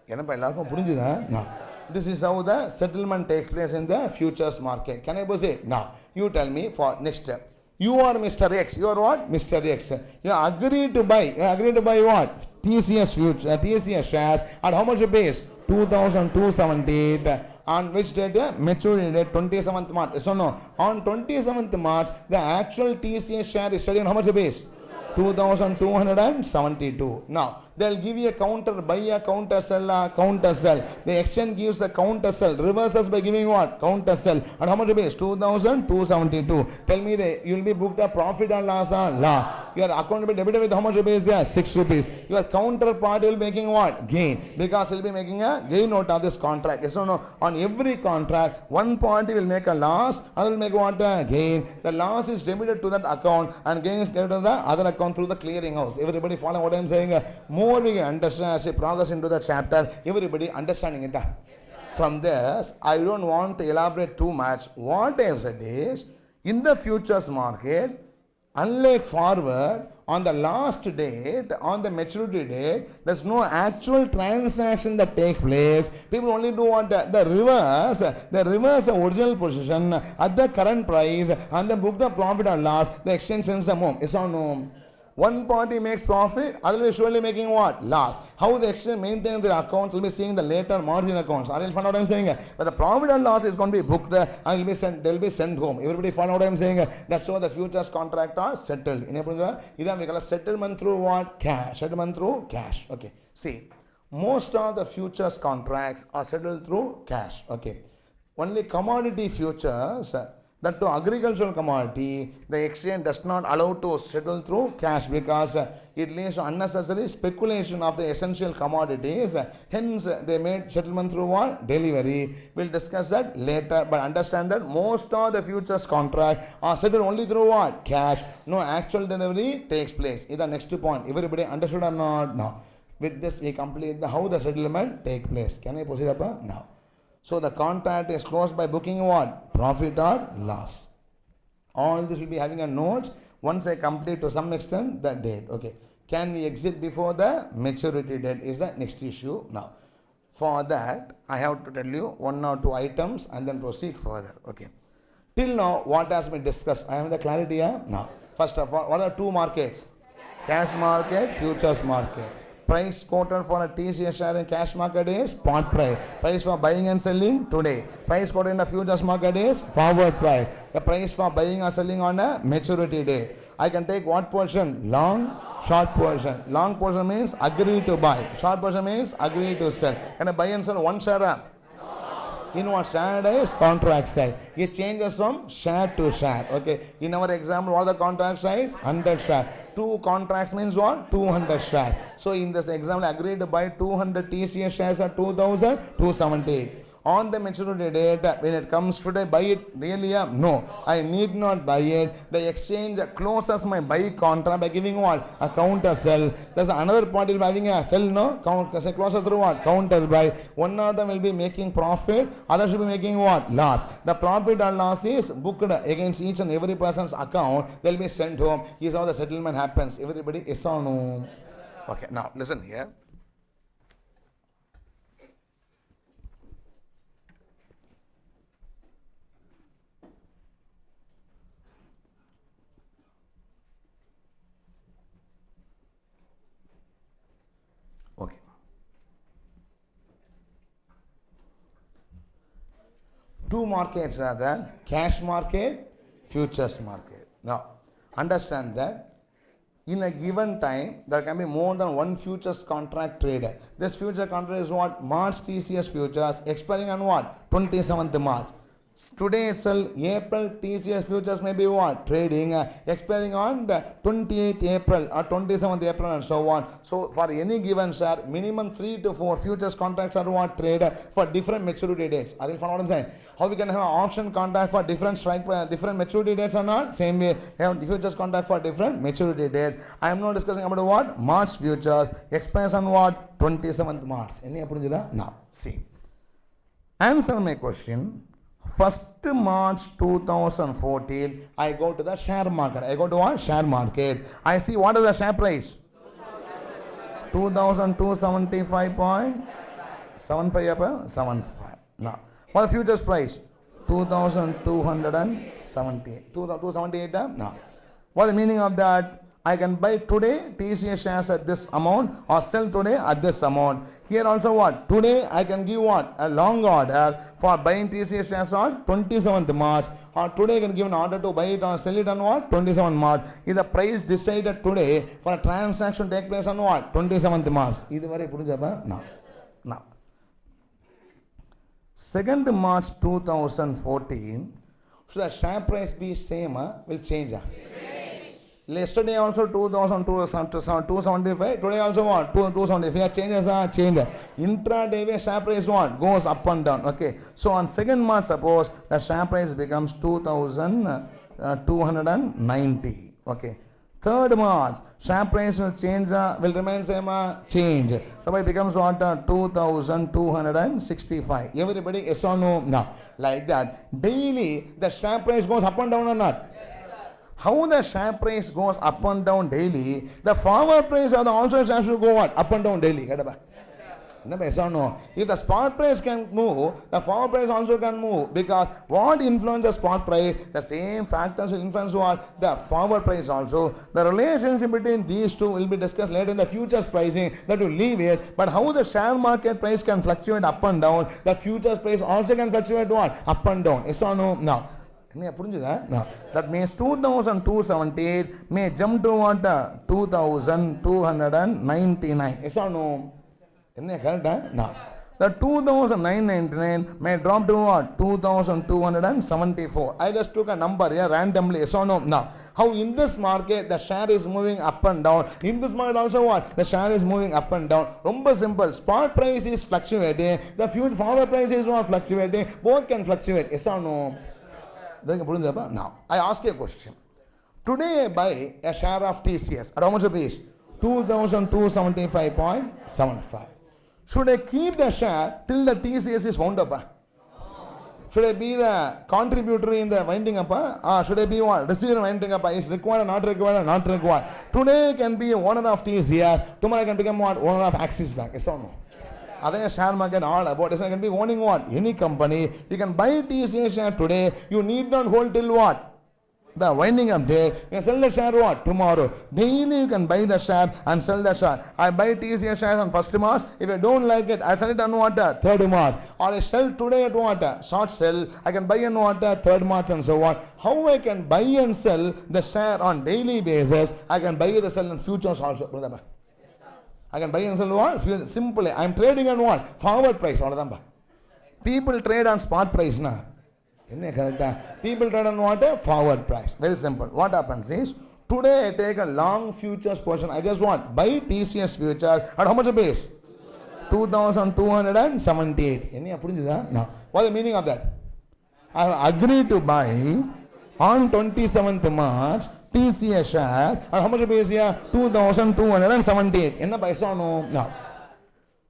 No. This is how the settlement takes place in the futures market. Can I say? No. You tell me for next step. You are Mr. X. You are what? Mr. X. You agree to buy. You agree to buy what? TCS future, TCS shares at how much you pay? 2,278. On which date? Maturity date 27th March. Yes or no? On 27th March, the actual TCS share is selling how much you pay? 2,272. Now, they'll give you a counter buy, a counter sell, counter sell. The exchange gives a counter sell, reverses by giving what? Counter sell. And how much it is? 2,272. Tell me you'll be booked a profit and loss or loss. Your account will be debited with how much rupees? 6 rupees. Your counterpart will be making what? Gain. Because he'll be making a gain out of this contract. Yes or no? On every contract, one party will make a loss, other will make what? Gain. The loss is debited to that account and gain is debited to the other account through the clearing house. Everybody follow what I am saying? More we understand as we progress into the chapter, everybody understanding it. From this, I don't want to elaborate too much. What I have said is, in the futures market, unlike forward, on the last date, on the maturity date, there's no actual transaction that takes place. People only do what? The reverse the original position at the current price and then book the profit or loss. The exchange sends them home. Yes or no? One party makes profit, other is surely making what? Loss. How the exchange maintains their accounts will be seeing the later margin accounts. Are you following what I am saying? But the profit and loss is going to be booked and they'll be sent home. Everybody follow what I am saying? That's how the futures contract are settled. This we call a settlement through what? Cash. Settlement through cash. Okay. See, most of the futures contracts are settled through cash. Okay. Only commodity futures, that to agricultural commodity, the exchange does not allow to settle through cash because it leads to unnecessary speculation of the essential commodities. Hence, they made settlement through what? Delivery. We'll discuss that later, but understand that most of the futures contract are settled only through what? Cash. No actual delivery takes place. Is the next point. Everybody understood or not? No. With this, we complete how the settlement take place. Can I proceed up now? So the contract is closed by booking what? Profit or loss. All this will be having a note. Once I complete to some extent the date. Okay. Can we exit before the maturity date is the next issue now. For that, I have to tell you 1 or 2 items and then proceed further. Okay. Till now, what has been discussed? I have the clarity here now. First of all, what are 2 markets? Cash market, futures market. Price quoted for a TCS share in cash market is spot price. Price for buying and selling today. Price quoted in the futures market is forward price. The price for buying or selling on a maturity day. I can take what portion? Long, short portion. Long portion means agree to buy. Short portion means agree to sell. Can I buy and sell one share? In what share is contract size. It changes from share to share. Okay. In our example, what the contract size? 100 share. 2 contracts means what? 200 share. So in this example, agreed to buy 200 TCS shares at 2,278. On the maturity date, when it comes today, buy it really? No, I need not buy it. The exchange closes my buy contract by giving what? A counter sell. There's another party will be having a sell, no? Closer through what? Counter buy. One of them will be making profit, other should be making what? Loss. The profit or loss is booked against each and every person's account. They'll be sent home. Here's how the settlement happens. Everybody is or no? Okay, now listen here. Okay. Two markets are there, cash market, futures market. Now, understand that in a given time, there can be more than one futures contract trader. This future contract is what? March TCS futures, expiring on what? 27th March. Today itself, April TCS futures may be what? Trading, expiring on the 28th April or 27th April and so on. So, for any given share, minimum 3 to 4 futures contracts are what? Traded for different maturity dates. Are you following what I'm saying? How we can have an option contract for different strike, different maturity dates or not? Same way, have futures contract for different maturity date. I am not discussing about what? March futures, expires on what? 27th March. Any appunjira? Now, see. Answer my question. 1st March 2014, I go to the share market. I go to what? Share market. I see what is the share price? 2,275.75. Now, what is the futures price? 2,278. 278. Now, what is the meaning of that? I can buy today TCS shares at this amount or sell today at this amount. Here also what? Today I can give what? A long order for buying TCS shares on 27th March, or today I can give an order to buy it or sell it on what? 27th March. Is the price decided today for a transaction take place on what? 27th March. Is it very Now. Now. 2nd March 2014, should the share price be same? Will change? Yesterday also 2,275. Today also what? 275. Changes change. Intraday share price what? Goes up and down. Okay. So on 2nd March, suppose the share price becomes 2,290. Okay. 3rd March, share price will change. Will remain same. Change. So it becomes what? 2,265. Everybody yes or no? No. Like that. Daily the share price goes up and down or not? How the share price goes up and down daily, the forward price or the also share should go what? Up and down daily. Yes or no? If the spot price can move, the forward price also can move, because what influences the spot price? The same factors will influence what? The forward price also. The relationship between these two will be discussed later in the futures pricing. That will leave it. But how the share market price can fluctuate up and down, the futures price also can fluctuate what? Up and down. Yes or no? No. No. That means 2,278 may jump to what? 2,299. Yes or no? No. The 2,999 may drop to what? 2,274. I just took a number here randomly. Yes or no? Now, how in this market the share is moving up and down. In this market also what? The share is moving up and down. Rumba simple. Spot price is fluctuating. The forward price is what? Fluctuating. Both can fluctuate. Yes or no? Now, I ask you a question. Today I buy a share of TCS. At how much rupees? 2,275.75. Should I keep the share till the TCS is wound up? Should I be the contributor in the winding up? Should I be what? Receiver winding up? Is required or not required or not required? Today I can be a owner of TCS. Tomorrow I can become what? Owner of Axis Bank. Yes or no? That's share market all about. I can be owning what? Any company. You can buy TCS share today. You need not hold till what? The winding up day. You can sell the share what? Tomorrow. Daily you can buy the share and sell the share. I buy TCS shares on 1st March. If I don't like it, I sell it on what? 3rd March. Or I sell today at what? Short sell. I can buy on what? 3rd March and so on. How I can buy and sell the share on daily basis? I can buy the sell in futures also. I can buy and sell what? Simply, I am trading on what? Forward price. People trade on spot price. People trade on what? Forward price. Very simple. What happens is, today I take a long futures portion. I just want buy TCS futures at how much a base? 2,278. No. What's the meaning of that? I have agreed to buy on 27th March TCS share at how much a base here? 2,278. Enna paisa no? No.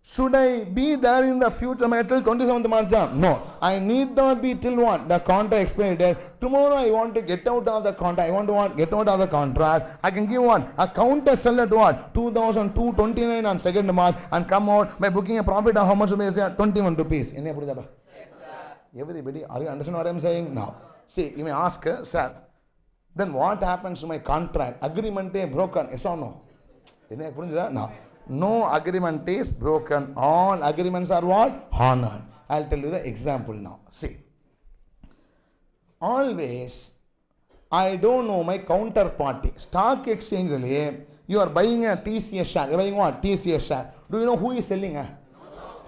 Should I be there in the future till 27th March? No. I need not be till what? The contract expiry date. Tomorrow I want to get out of the contract. I want to what? Get out of the contract. I can give what? A counter sell at what? 2,229 on 2nd March and come out by booking a profit of how much rupees? 21 rupees. Everybody, are you understand what I am saying? No. See, you may ask, sir, then what happens to my contract? Agreement is broken. Yes or no? No. No agreement is broken. All agreements are what? Honored. I'll tell you the example now. See. Always, I don't know my counterparty. Stock exchange, you are buying a TCS share. You are buying what? TCS share. Do you know who is selling?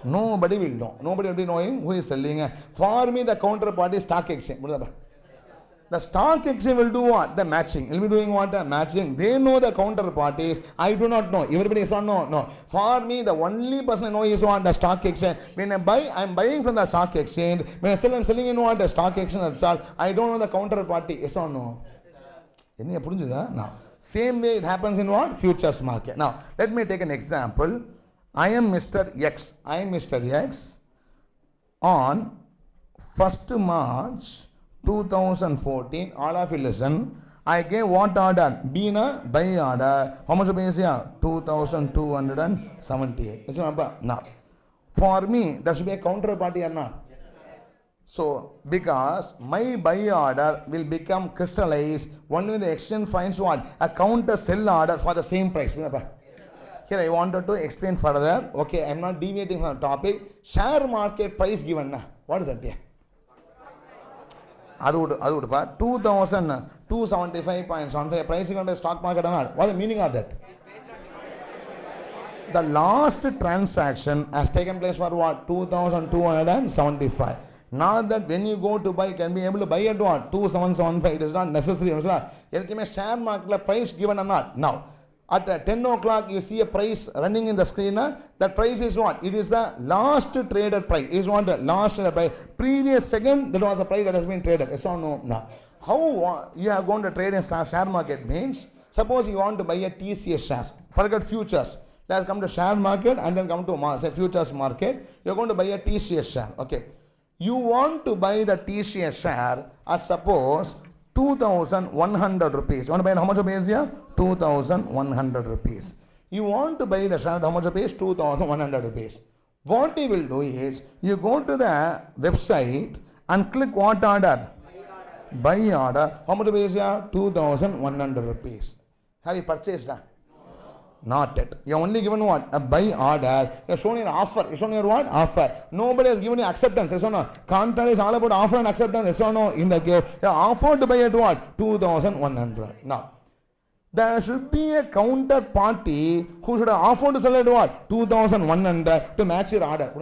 Nobody will know. Nobody will be knowing who is selling. For me, the counterparty is stock exchange. The stock exchange will do what? The matching. Will be doing what? The matching. They know the counterparties. I do not know. Everybody is not know. No. For me, the only person I know is what? The stock exchange. When I buy, I am buying from the stock exchange. When I sell, I am selling in what? The stock exchange. That's all. I don't know the counterparty. Yes or no? No. Same way it happens in what? Futures market. Now, let me take an example. I am Mr. X. I am Mr. X. On 1st March 2014, all of you listen. I gave what order? Bina buy order. How much rupees here? 2,278. Now, for me, there should be a counterparty or not? So, because my buy order will become crystallized only when the exchange finds what? A counter sell order for the same price. Here I wanted to explain further. Okay, I am not deviating from the topic. Share market price given. What is that here? That would 2,275.75 price given by stock market. What is the meaning of that? The last transaction has taken place for what? 2,275. Not that when you go to buy, you can be able to buy at what? 2,775. It is not necessary. Share market price given or not? Now, at 10 o'clock, you see a price running in the screen. That price is what? It is the last traded price. It is what? The last traded price. Previous second, that was a price that has been traded. Yes or no? No. How you are going to trade in share market means, suppose you want to buy a TCS shares. Forget futures. Let's come to share market and then come to say futures market. You are going to buy a TCS share. Okay. You want to buy the TCS share at suppose 2,100 rupees. You want to buy how much rupees here? 2,100 rupees. You want to buy the share at how much rupees? 2,100 rupees. What you will do is, you go to the website and click what order? Buy order. How much rupees here? 2,100 rupees. Have you purchased that? Not yet. You have only given what? A buy order. You have shown your offer. You have shown your what? Offer. Nobody has given you acceptance. Yes or no? Contract is all about offer and acceptance. Yes or no? In the case, you have offered to buy at what? 2,100. Now, there should be a counterparty who should have offered to sell at what? 2,100 to match your order.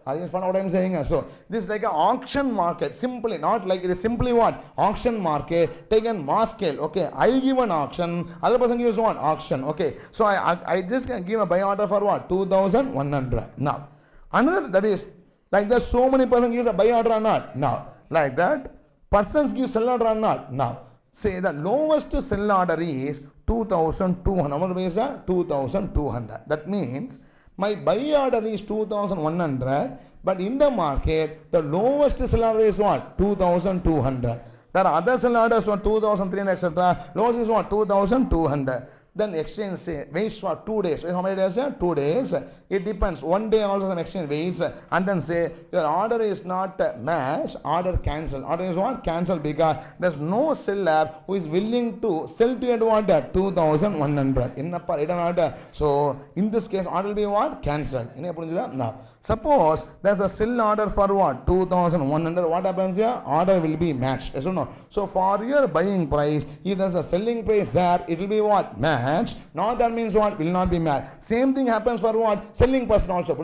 Are you understand what I am saying? So, this is like an auction market. Simply, not like it is simply what? Auction market, taken mass scale. Okay, I give an auction, other person gives one auction. Okay, so I just can give a buy order for what? 2,100. Now, another that is, like that so many person gives a buy order or not? Now, like that, persons give sell order or not? Now, say the lowest sell order is 2,200. What is that? 2,200. That means my buy order is 2,100, but in the market, the lowest sell order is what? 2,200. There are other sell orders for 2,300, etc. Lowest is what? 2,200. Then exchange waits for 2 days. How many days? 2 days. It depends. 1 day also an exchange waits, and then say your order is not matched, order cancel. Order is what? Cancel, because there's no seller who is willing to sell to you at what? 2,100. Innappa return order. So in this case, order will be what? Cancelled. Now, suppose there's a sell order for what? 2,100. What happens here? Order will be matched. Yes or no? So for your buying price, if there's a selling price there, it will be what? Matched. Now that means what? Will not be matched. Same thing happens for what? Selling person also.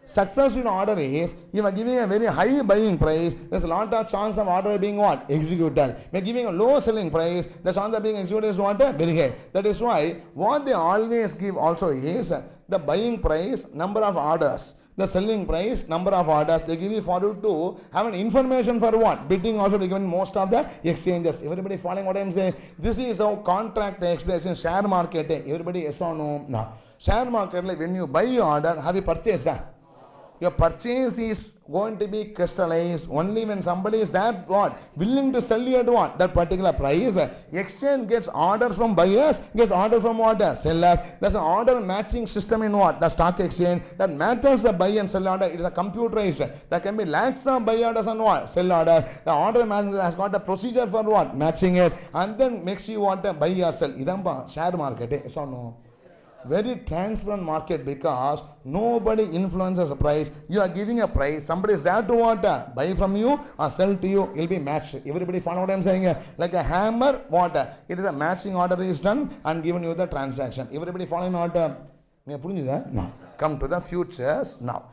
Success in order is, you are giving a very high buying price, there's a lot of chance of order being what? Executed. By giving a low selling price, the chance of being executed is what? Very high. That is why what they always give also is the buying price, number of orders. The selling price, number of orders, they give you for you to have an information for what? Bidding also they given most of the exchanges. Everybody following what I am saying? This is how contract takes place in share market. Everybody yes or no? No. Share market, like when you buy your order, have you purchased that? Your purchase is going to be crystallized only when somebody is that what? Willing to sell you at what? That particular price. Exchange gets order from buyers, gets order from what? Sellers. There's an order matching system in what? The stock exchange that matches the buy and sell order. It is a computerized. There can be lakhs of buy orders and what? Sell order. The order manager has got the procedure for what? Matching it, and then makes you want to buy or sell. Idampa share market. Yes or no? Very transparent market, because nobody influences the price. You are giving a price, somebody is there to what? Buy from you or sell to you, it will be matched. Everybody follow what I am saying? Like a hammer, what? It is a matching order is done and given you the transaction. Everybody following what? No. Come to the futures now.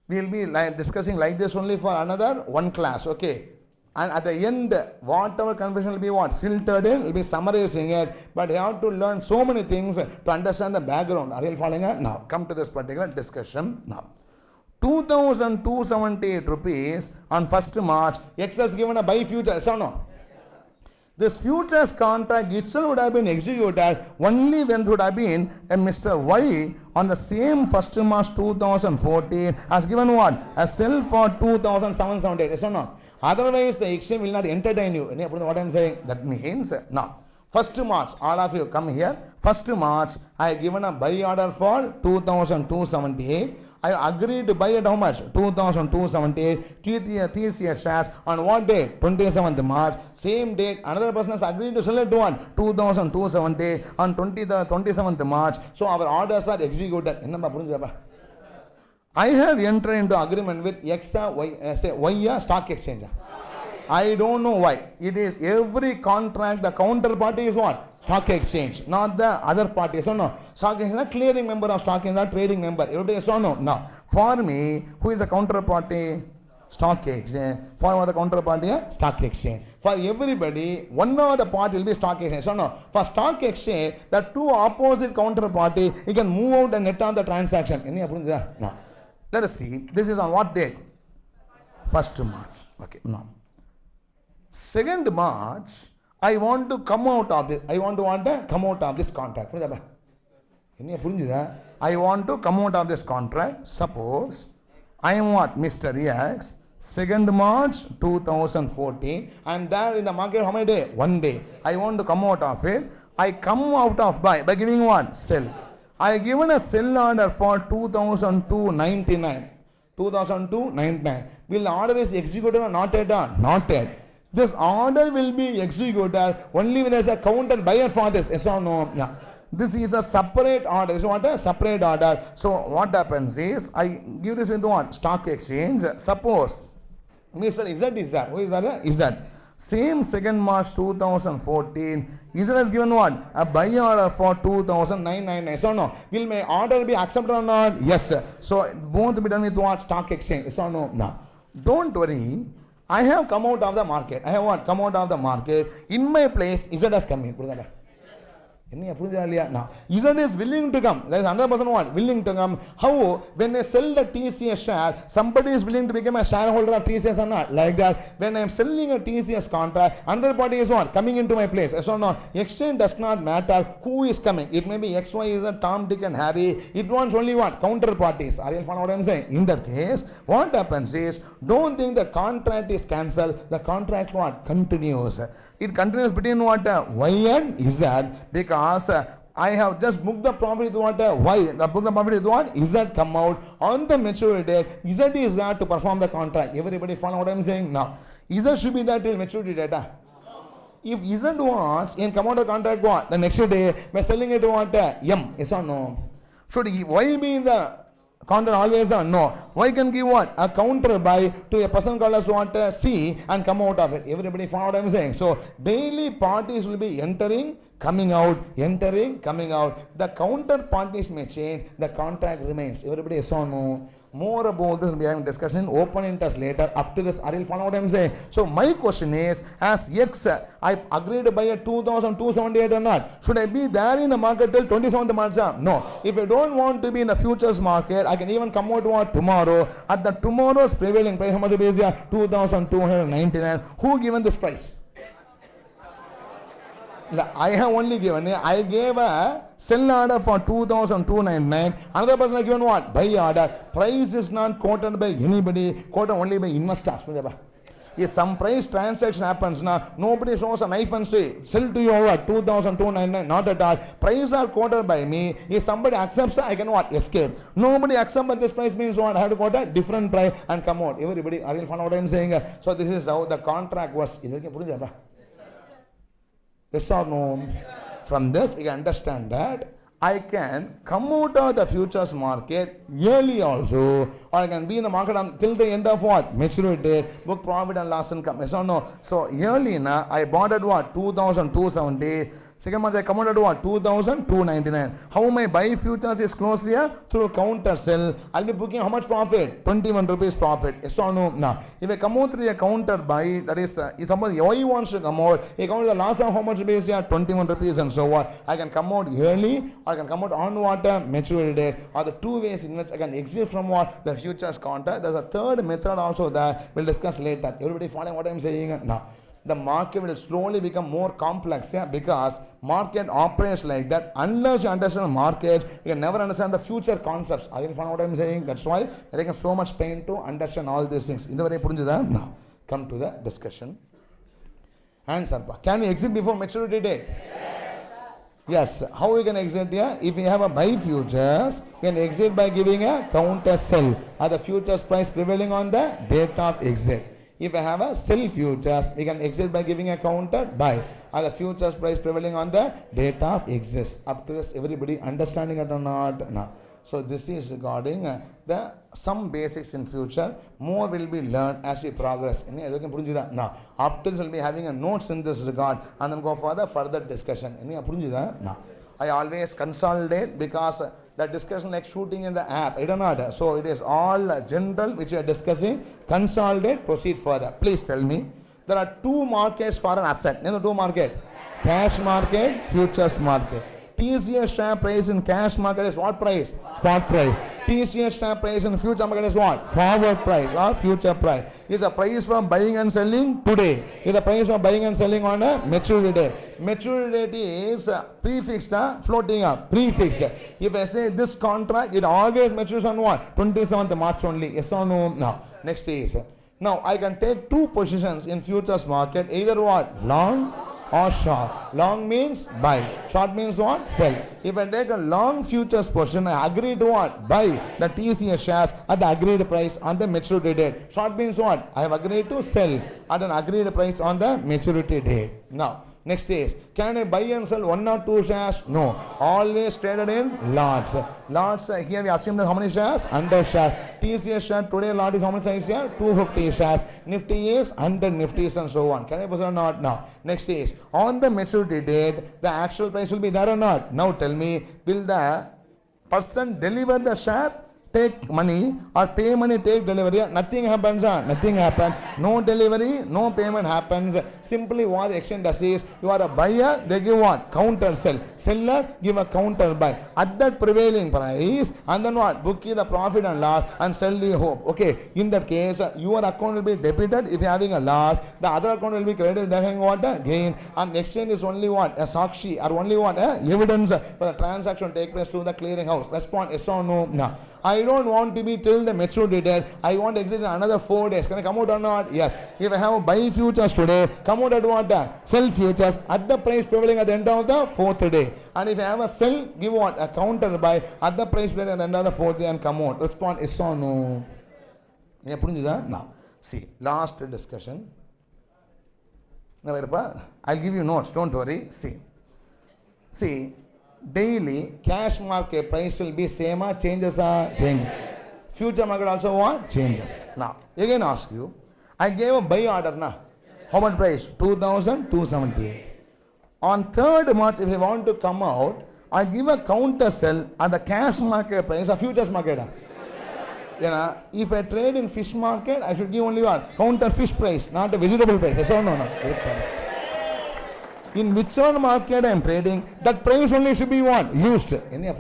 We will be discussing like this only for another one class, okay? And at the end, whatever confusion will be what? Filtered in, will be summarizing it. But you have to learn so many things to understand the background. Are you following it? Now, come to this particular discussion now. 2,278 rupees on 1st March, X has given a buy future, yes or no? This futures contract itself would have been executed only when there would have been a Mr. Y on the same 1st March 2014 has given what? A sell for 2,778, yes or no? Otherwise, the exchange will not entertain you. What I am saying? That means, now, 1st March, all of you come here. 1st March, I have given a buy order for 2,278. I agreed to buy at how much? 2,278. TCS shares on what day? 27th March. Same date, another person has agreed to sell it to what? 2,278 on 27th March. So our orders are executed. I have entered into agreement with X, Y stock exchange. I don't know why. It is every contract, the counterparty is what? Stock exchange, not the other party. So no. Stock exchange is a clearing member of stock exchange, trading member. Everybody is so no. No. For me, who is the counterparty? Stock exchange. For the counterparty, stock exchange. For everybody, one of the party will be stock exchange. So no. For stock exchange, the two opposite counterparty, you can move out and net on the transaction. No. Let us see. This is on what date? 1st March. Okay, no. 2nd March, I want to come out of this. I want to come out of this contract. I want to come out of this contract. Suppose I am what? Mr. X. 2nd March 2014. And there in the market, how many days? 1 day. I want to come out of it. I come out of by giving what? Sell. I have given a sell order for 2,299. 2,299. Will the order is executed or not yet? Not yet. This order will be executed only when there is a counter buyer for this. Yes or no? Yeah. This is a separate order. This is what? A separate order. So what happens is, I give this into what? Stock exchange. Suppose Mr. Z is that. Who is that? Is that? Same 2nd March 2014, Israel has given what? A buy order for 2,999. So no. Will my order be accepted or not? Yes, sir. So both be done with what? Stock exchange. So no. No. Don't worry. I have come out of the market. I have what? Come out of the market. In my place, Israel has come in. Now, Z is willing to come. There is another person what? Willing to come. How? When I sell the TCS share, somebody is willing to become a shareholder of TCS or not? Like that. When I am selling a TCS contract, another party is what? Coming into my place. So no, exchange does not matter who is coming. It may be X, Y, Z, Tom, Dick and Harry. It wants only what? Counterparties. Are you following what I am saying? In that case, what happens is, don't think the contract is cancelled. The contract what? Continues. It continues between what? Y and Z, because I have just booked the profit with what? Y. I booked the profit with what? Z come out. On the maturity date, Z is there to perform the contract. Everybody follow what I am saying? Now, Z should be there till maturity date. If Z wants, in come out of contract what? The next day, we are selling it to what? M. Yes or no? Should Y be the counter always or no? Y can give what? A counter buy to a person called as what? C and come out of it. Everybody follow what I am saying? So, daily parties will be entering, coming out, entering, coming out. The counter parties may change, the contract remains. Everybody yes or no? More about this, we are having discussion in open interest later. Up to this, are you follow what I am saying? So my question is, as X, I agreed to buy a 2,278 or not? Should I be there in the market till 27th March? No. If I don't want to be in the futures market, I can even come out what tomorrow. At the tomorrow's prevailing price, how much is here? 2,299. Who given this price? I have only given, I gave a sell order for 2,299. Another person has given what? Buy order. Price is not quoted by anybody, quoted only by investors. If some price transaction happens now, nobody shows a knife and say, sell to you over 2,299. Not at all. Price are quoted by me. If somebody accepts, I can what? Escape. Nobody accepts, but this price means what? I have to quote a different price and come out. Everybody, are you following what I am saying? So this is how the contract was. Yes or no? From this, you can understand that I can come out of the futures market yearly also, or I can be in the market until the end of what? Maturity date, book profit and loss income. Yes or no? So yearly, I bought at what? 2,270. Second month I come out at what? 2,299. How my buy futures is closed here? Through counter sell. I'll be booking how much profit? 21 rupees profit. Yes or no? Now, if I come out through a counter buy, that is, if somebody Y wants to come out, he comes the loss of how much rupees here? 21 rupees and so on. I can come out yearly, or I can come out on what? Maturity date. Or the two ways in which I can exit from what? The futures counter. There's a third method also that we'll discuss later. Everybody following what I'm saying? Now, the market will slowly become more complex, because market operates like that. Unless you understand the market, you can never understand the future concepts. Are you following what I am saying? That's why it takes so much pain to understand all these things. Now, come to the discussion. Answer. Can we exit before maturity date? Yes. How we can exit here? If we have a buy futures, we can exit by giving a counter sell at the futures price prevailing on the date of exit. If I have a sell futures, we can exit by giving a counter buy at the futures price prevailing on the date of exit. Up to this, everybody understanding it or not? No. So this is regarding the some basics in future. More will be learned as we progress. Now, up to this, we'll be having a notes in this regard and then go for the further discussion. Now, I always consolidate because the discussion like shooting in the app. I don't know. So it is all general which we are discussing. Consolidate, proceed further. Please tell me. There are two markets for an asset. Two market. Cash market, futures market. TCS share price in cash market is what price? Spot price. TCS share price in future market is what? Forward price or future price. Is the price for buying and selling today. Is the price for buying and selling on a maturity date. Maturity date is prefixed, floating up, prefixed. If I say this contract, it always matures on what? 27th March only. Yes or no? Now, next is. Now, I can take two positions in futures market. Either what? Long or short. Long means buy. Short means what? Sell. If I take a long futures position, I agree to what? Buy the TCS shares at the agreed price on the maturity date. Short means what? I have agreed to sell at an agreed price on the maturity date. Now, next is, can I buy and sell one or two shares? No. Always traded in lots. Lots, here we assume that how many shares? 100 shares. TCS share, today lot is how much size here? 250 shares. Nifty is 100 Nifties and so on. Can I put or not? Now, next is, on the maturity date, the actual price will be there or not? Now tell me, will the person deliver the share take money or pay money, take delivery, nothing happens. Nothing happens. No delivery, no payment happens. Simply what the exchange does is, you are a buyer, they give what? Counter sell. Seller give a counter buy. At that prevailing price, and then what? Book the profit and loss and sell the hope. Okay, in that case, your account will be debited if you are having a loss. The other account will be credited if having what? Gain. And exchange is only what? A sakshi, or only what? Evidence for the transaction take place through the clearing house. Respond yes or no? No. I don't want to be till the maturity date. I want to exit in another 4 days. Can I come out or not? Yes. If I have a buy futures today, come out at what? Sell futures at the price prevailing at the end of the 4th day. And if I have a sell, give what? A counter buy at the price prevailing at the end of the 4th day and come out. Respond yes or no? Now, see, last discussion. Now, I'll give you notes. Don't worry. See. Daily cash market price will be same or changes or changes. Future market also what? Changes. Now, again ask you, I gave a buy order now. How much price? 2,278. On 3rd March, if I want to come out, I give a counter sell at the cash market price or futures market. If I trade in fish market, I should give only what? Counter fish price, not a vegetable price. Yes or no? In whichever market I am trading, that price only should be what? Used. You have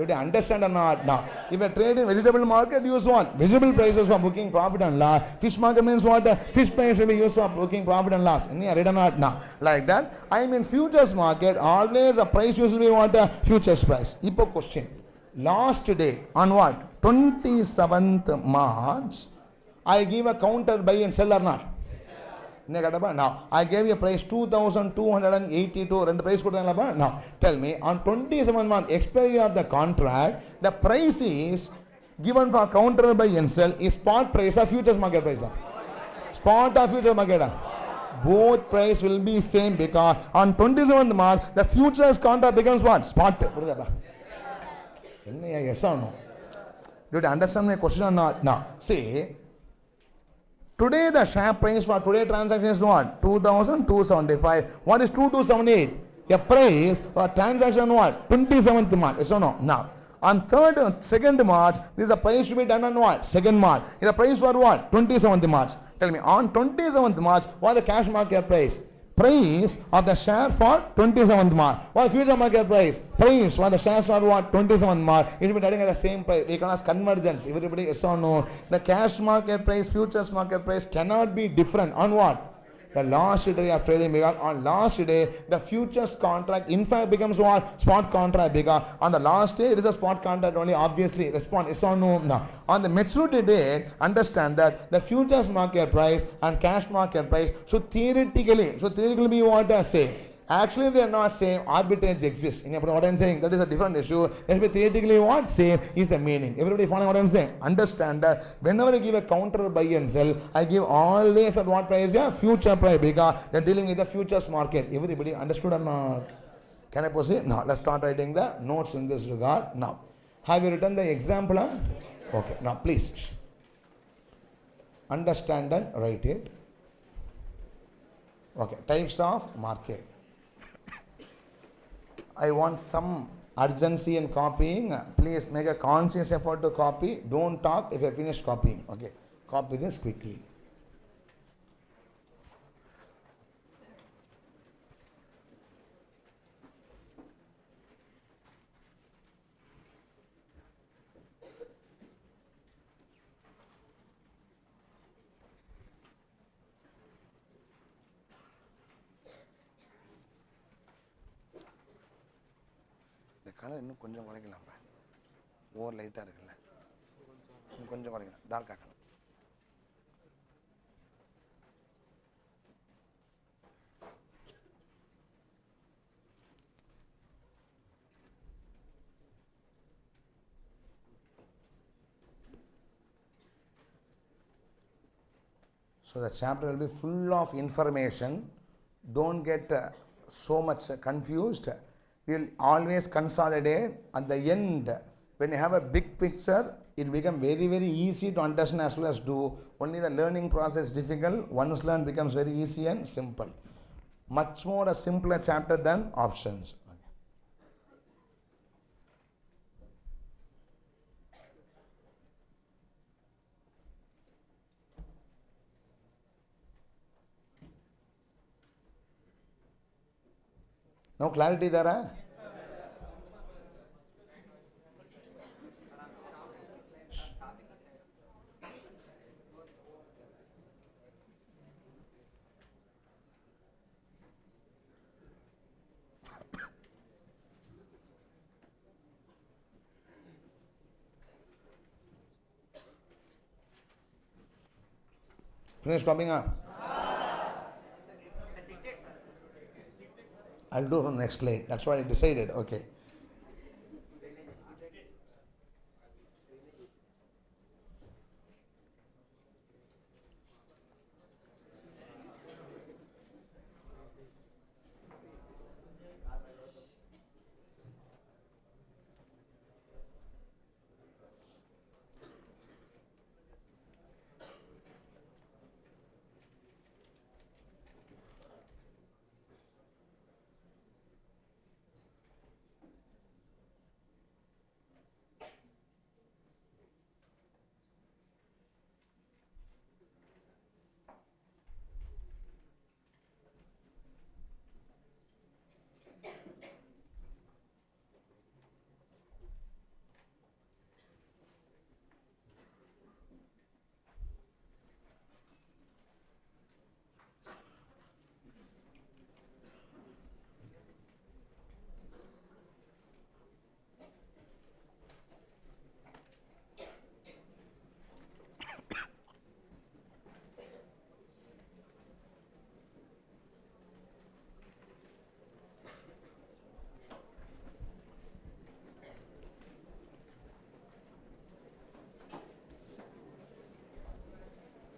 to understand or not? Now, if I trade in vegetable market, use what? Vegetable prices for booking profit and loss. Fish market means what? Fish price should be used for booking profit and loss. You read or not? Now, like that. I am in futures market, always a price usually what? Futures price. Now question. Last day, on what? 27th March, I give a counter buy and sell or not? Now, I gave you a price 2,282. And the price now, tell me, on 27th month, expiry of the contract, the price is given for counter buy and sell is spot price or futures market price? Spot or futures market? Both price will be same because on 27th March, the futures contract becomes what? Spot. Yes or no? Do you understand my question or not? Now, see. Today the share price for today transaction is what? 2,275. What is 2,278? A price for transaction what? 27th March. Yes or no? Now, on 2nd March, this is a price to be done on what? 2nd March. It's a price for what? 27th March. Tell me, on 27th March, what is the cash market price? Price of the share for 27th March. What is future market price? Price for the shares for what? 27th March. It will be trading at the same price. We can ask convergence. Everybody yes or no? The cash market price, futures market price cannot be different on what? The last day of trading, because on last day, the futures contract in fact becomes what? Spot contract, because on the last day, it is a spot contract only, obviously. Respond yes or no? No. On the maturity date, understand that the futures market price and cash market price should theoretically be what I say. Actually, they are not same. Arbitrage exists. You know what I'm saying? That is a different issue. Let me theoretically what same is the meaning. Everybody following what I'm saying? Understand that whenever I give a counter buy and sell, I give always at what price? Yeah, future price, because they're dealing with the futures market. Everybody understood or not? Can I proceed? Now, let's start writing the notes in this regard. Now, have you written the example? Okay. Now, please understand and write it. Okay. Types of market. I want some urgency in copying. Please make a conscious effort to copy. Don't talk if you finish copying. Okay. Copy this quickly. Colour இன்னும் கொஞ்சம் குறைக்கலாம்ப்பா. Over லைட்டாக இருக்குல்ல, இன்னும் கொஞ்சம் குறைக்கலாம், dark ஆக்கலாம். So the chapter will be full of information. Don't get so much confused. We will always consolidate. At the end, when you have a big picture, it becomes very, very easy to understand as well as do. Only the learning process is difficult. Once learned becomes very easy and simple. Much more a simpler chapter than options. Now clarity there? Finish copying? I'll do from next slide. That's what I decided. Okay.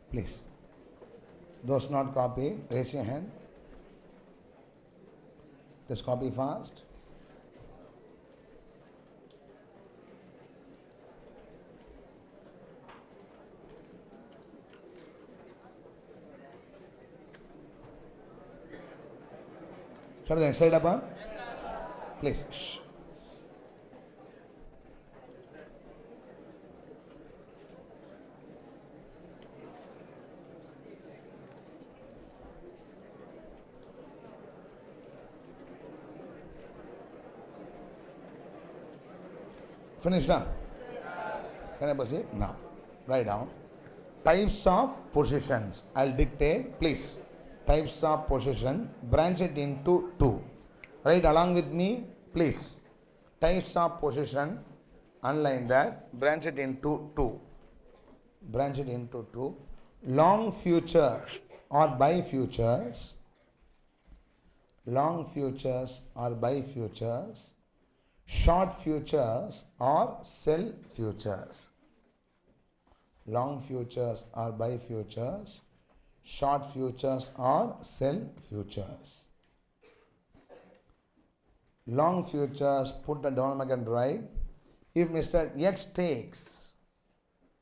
Please. Those not copy, raise your hand. Just copy fast. Shall the next slide up? Please. Shh. Finished now? Can I proceed? Now. Write down. Types of positions. I'll dictate. Please. Types of position. Branch it into two. Write along with me. Please. Types of position. Underline that. Branch it into two. Branch it into two. Long future or by futures. Long futures or by futures. Short futures or sell futures. Long futures or buy futures. Short futures or sell futures. Long futures, put the down and write. If Mr. X takes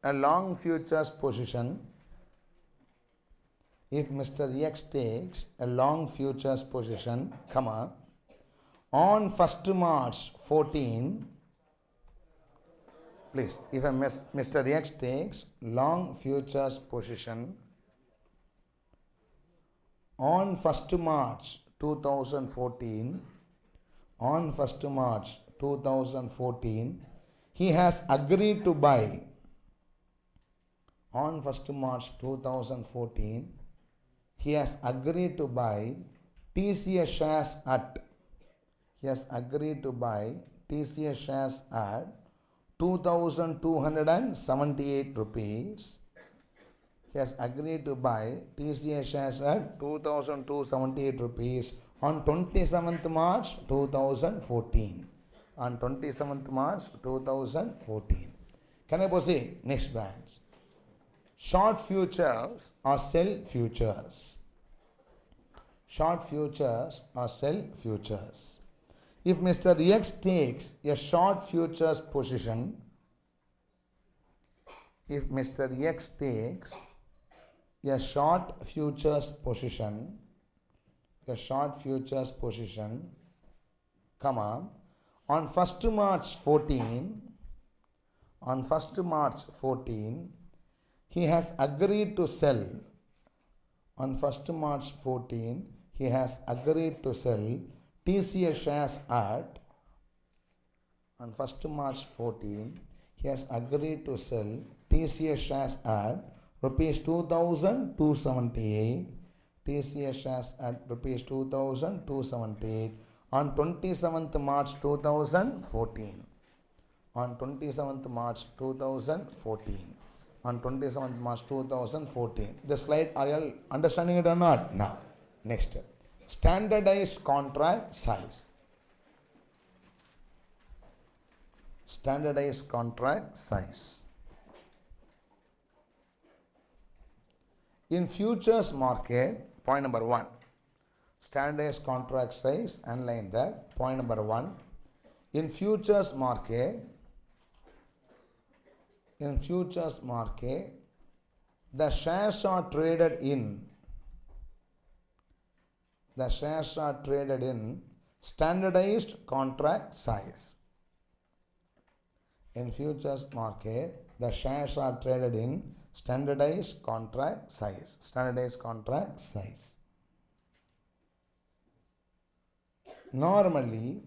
a long futures position, if Mr. X takes a long futures position, comma, on 1st March 14, please, if Mr. X takes long futures position on 1st March 2014, on 1st March 2014, he has agreed to buy, on 1st March 2014, he has agreed to buy TCS shares at, he has agreed to buy TCS shares at 2,278 rupees. He has agreed to buy TCS shares at 2,278 rupees on 27th March 2014. On 27th March 2014. Can I proceed? Next branch. Short futures or sell futures. Short futures or sell futures. If Mr. X takes a short futures position, if Mr. X takes a short futures position, comma, on 1st March 14, on 1st March 14, he has agreed to sell, on 1st March 14, he has agreed to sell TCS shares at on 1st March 14, he has agreed to sell TCS shares at rupees 2,278. TCS shares at rupees 2,278 on 27th March 2014. On 27th March 2014. On 27th March 2014. The slide, are you all understanding it or not? Now, next. Standardized contract size. Standardized contract size. In futures market, point number 1. Standardized contract size, underline that. Point number 1. In futures market, the shares are traded in standardized contract size. In futures market, the shares are traded in standardized contract size. Standardized contract size. Normally,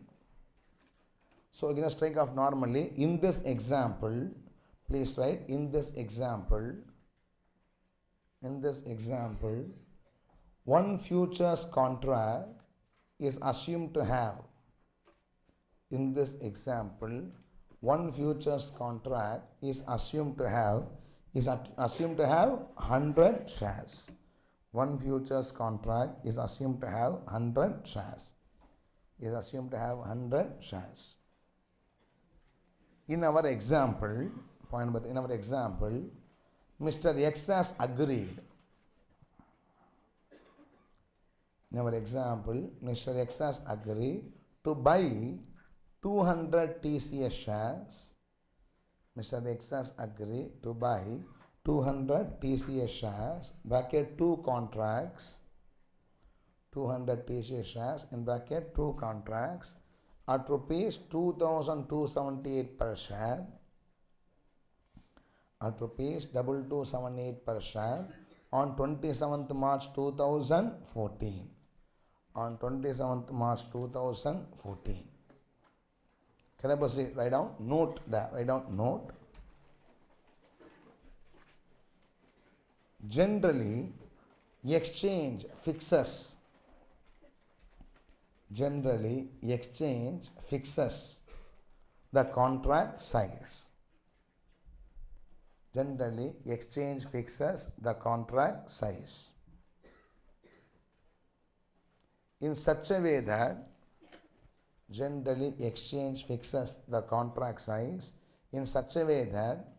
so again, strike off normally. In this example, please write, in this example, one futures contract is assumed to have, in this example, one futures contract is assumed to have 100 shares. One futures contract is assumed to have 100 shares. In our example, Mr. X has agreed. In our example, Mr. X has agreed to buy 200 TCS shares. Mr. X has agreed to buy 200 TCS shares, bracket 2 contracts, 200 TCS shares in bracket 2 contracts at rupees 2,278 per share, at rupees 2,278 per share on 27th March 2014. On 27th March 2014. Can I proceed? Write down, note that, write down, note. Generally, exchange fixes the contract size. Generally, exchange fixes the contract size in such a way that generally exchange fixes the contract size in such a way that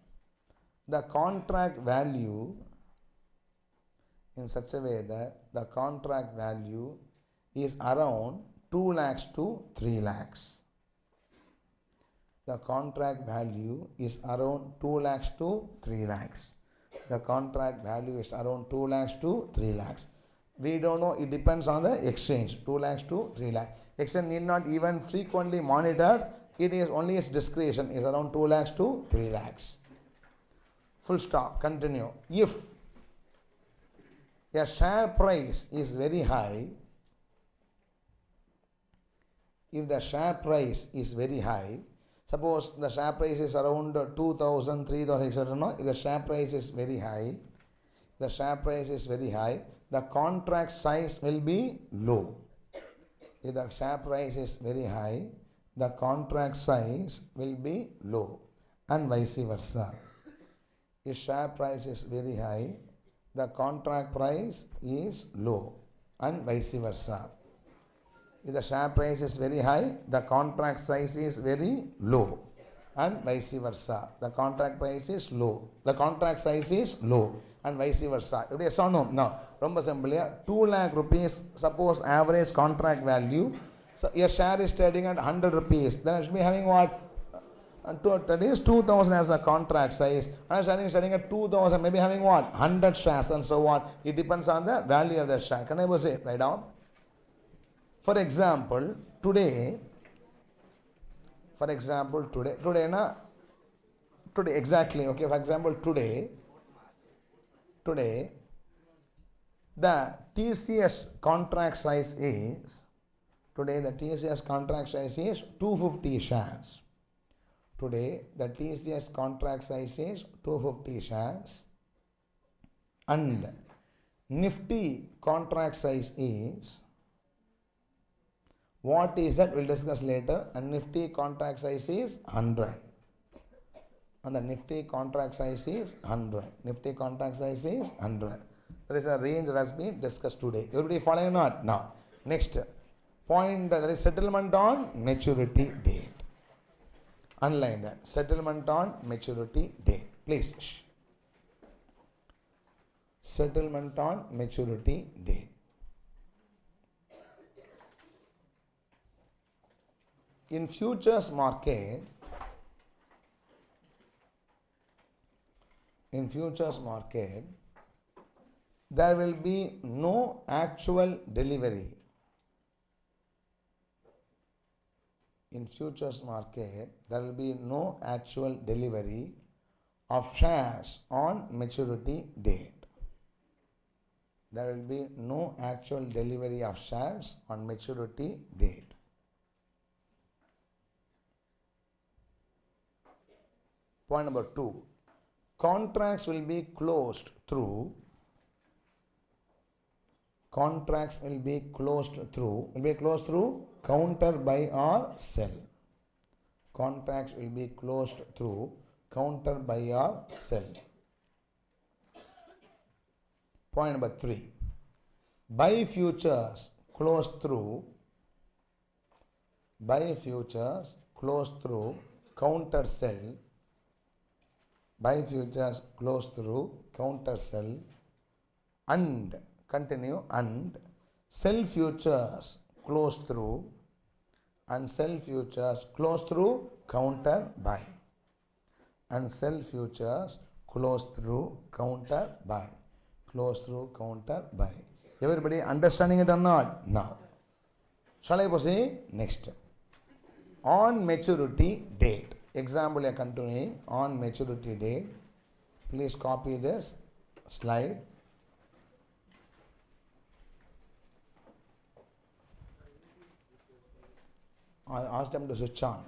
the contract value is around 2 lakhs to 3 lakhs. The contract value is around 2 lakhs to 3 lakhs. The contract value is around 2 lakhs to 3 lakhs. We don't know, it depends on the exchange, 2 lakhs to 3 lakhs. Exchange need not even frequently monitored, it is only its discretion is around 2 lakhs to 3 lakhs. Full stop, continue. If a share price is very high, if the share price is very high, suppose the share price is around 2,000, 3,000, etc. No? If the share price is very high, the contract size will be low. If the share price is very high, the contract size will be low, and vice versa. If share price is very high, the contract price is low, and vice versa. If the share price is very high, the contract size is very low, and vice versa. The contract price is low, the contract size is low, and vice versa. Yes or no? No. Romba simple. 2 lakh rupees, suppose average contract value. So your share is trading at 100 rupees. Then it should be having what? That is 2,000 as a contract size. And share is trading at 2,000, maybe having what? 100 shares and so on. It depends on the value of the share. Can I say? Write down. For example, today, exactly, okay, for example, today, the TCS contract size is Today the TCS contract size is 250 shares. Today the TCS contract size is 250 shares and Nifty contract size is, what is that we'll discuss later, and Nifty contract size is 100. And the Nifty contract size is 100. Nifty contract size is 100. There is a range that has been discussed today. Everybody following or not? Now, next point, that is settlement on maturity date. Underline that. Settlement on maturity date. Please. Shh. Settlement on maturity date. In futures market, there will be no actual delivery. In futures market, there will be no actual delivery of shares on maturity date. There will be no actual delivery of shares on maturity date. Point number 2. Contracts will be closed through counter buy or sell. Contracts will be closed through counter buy or sell. Point number 3. Buy futures closed through counter sell. Buy futures closed through counter sell and continue, and sell futures closed through counter buy, and sell futures closed through counter buy. Everybody understanding it or not? Now, shall I proceed? Next. On maturity date. Example I continuing on maturity date. Please copy this slide. I asked them to switch on.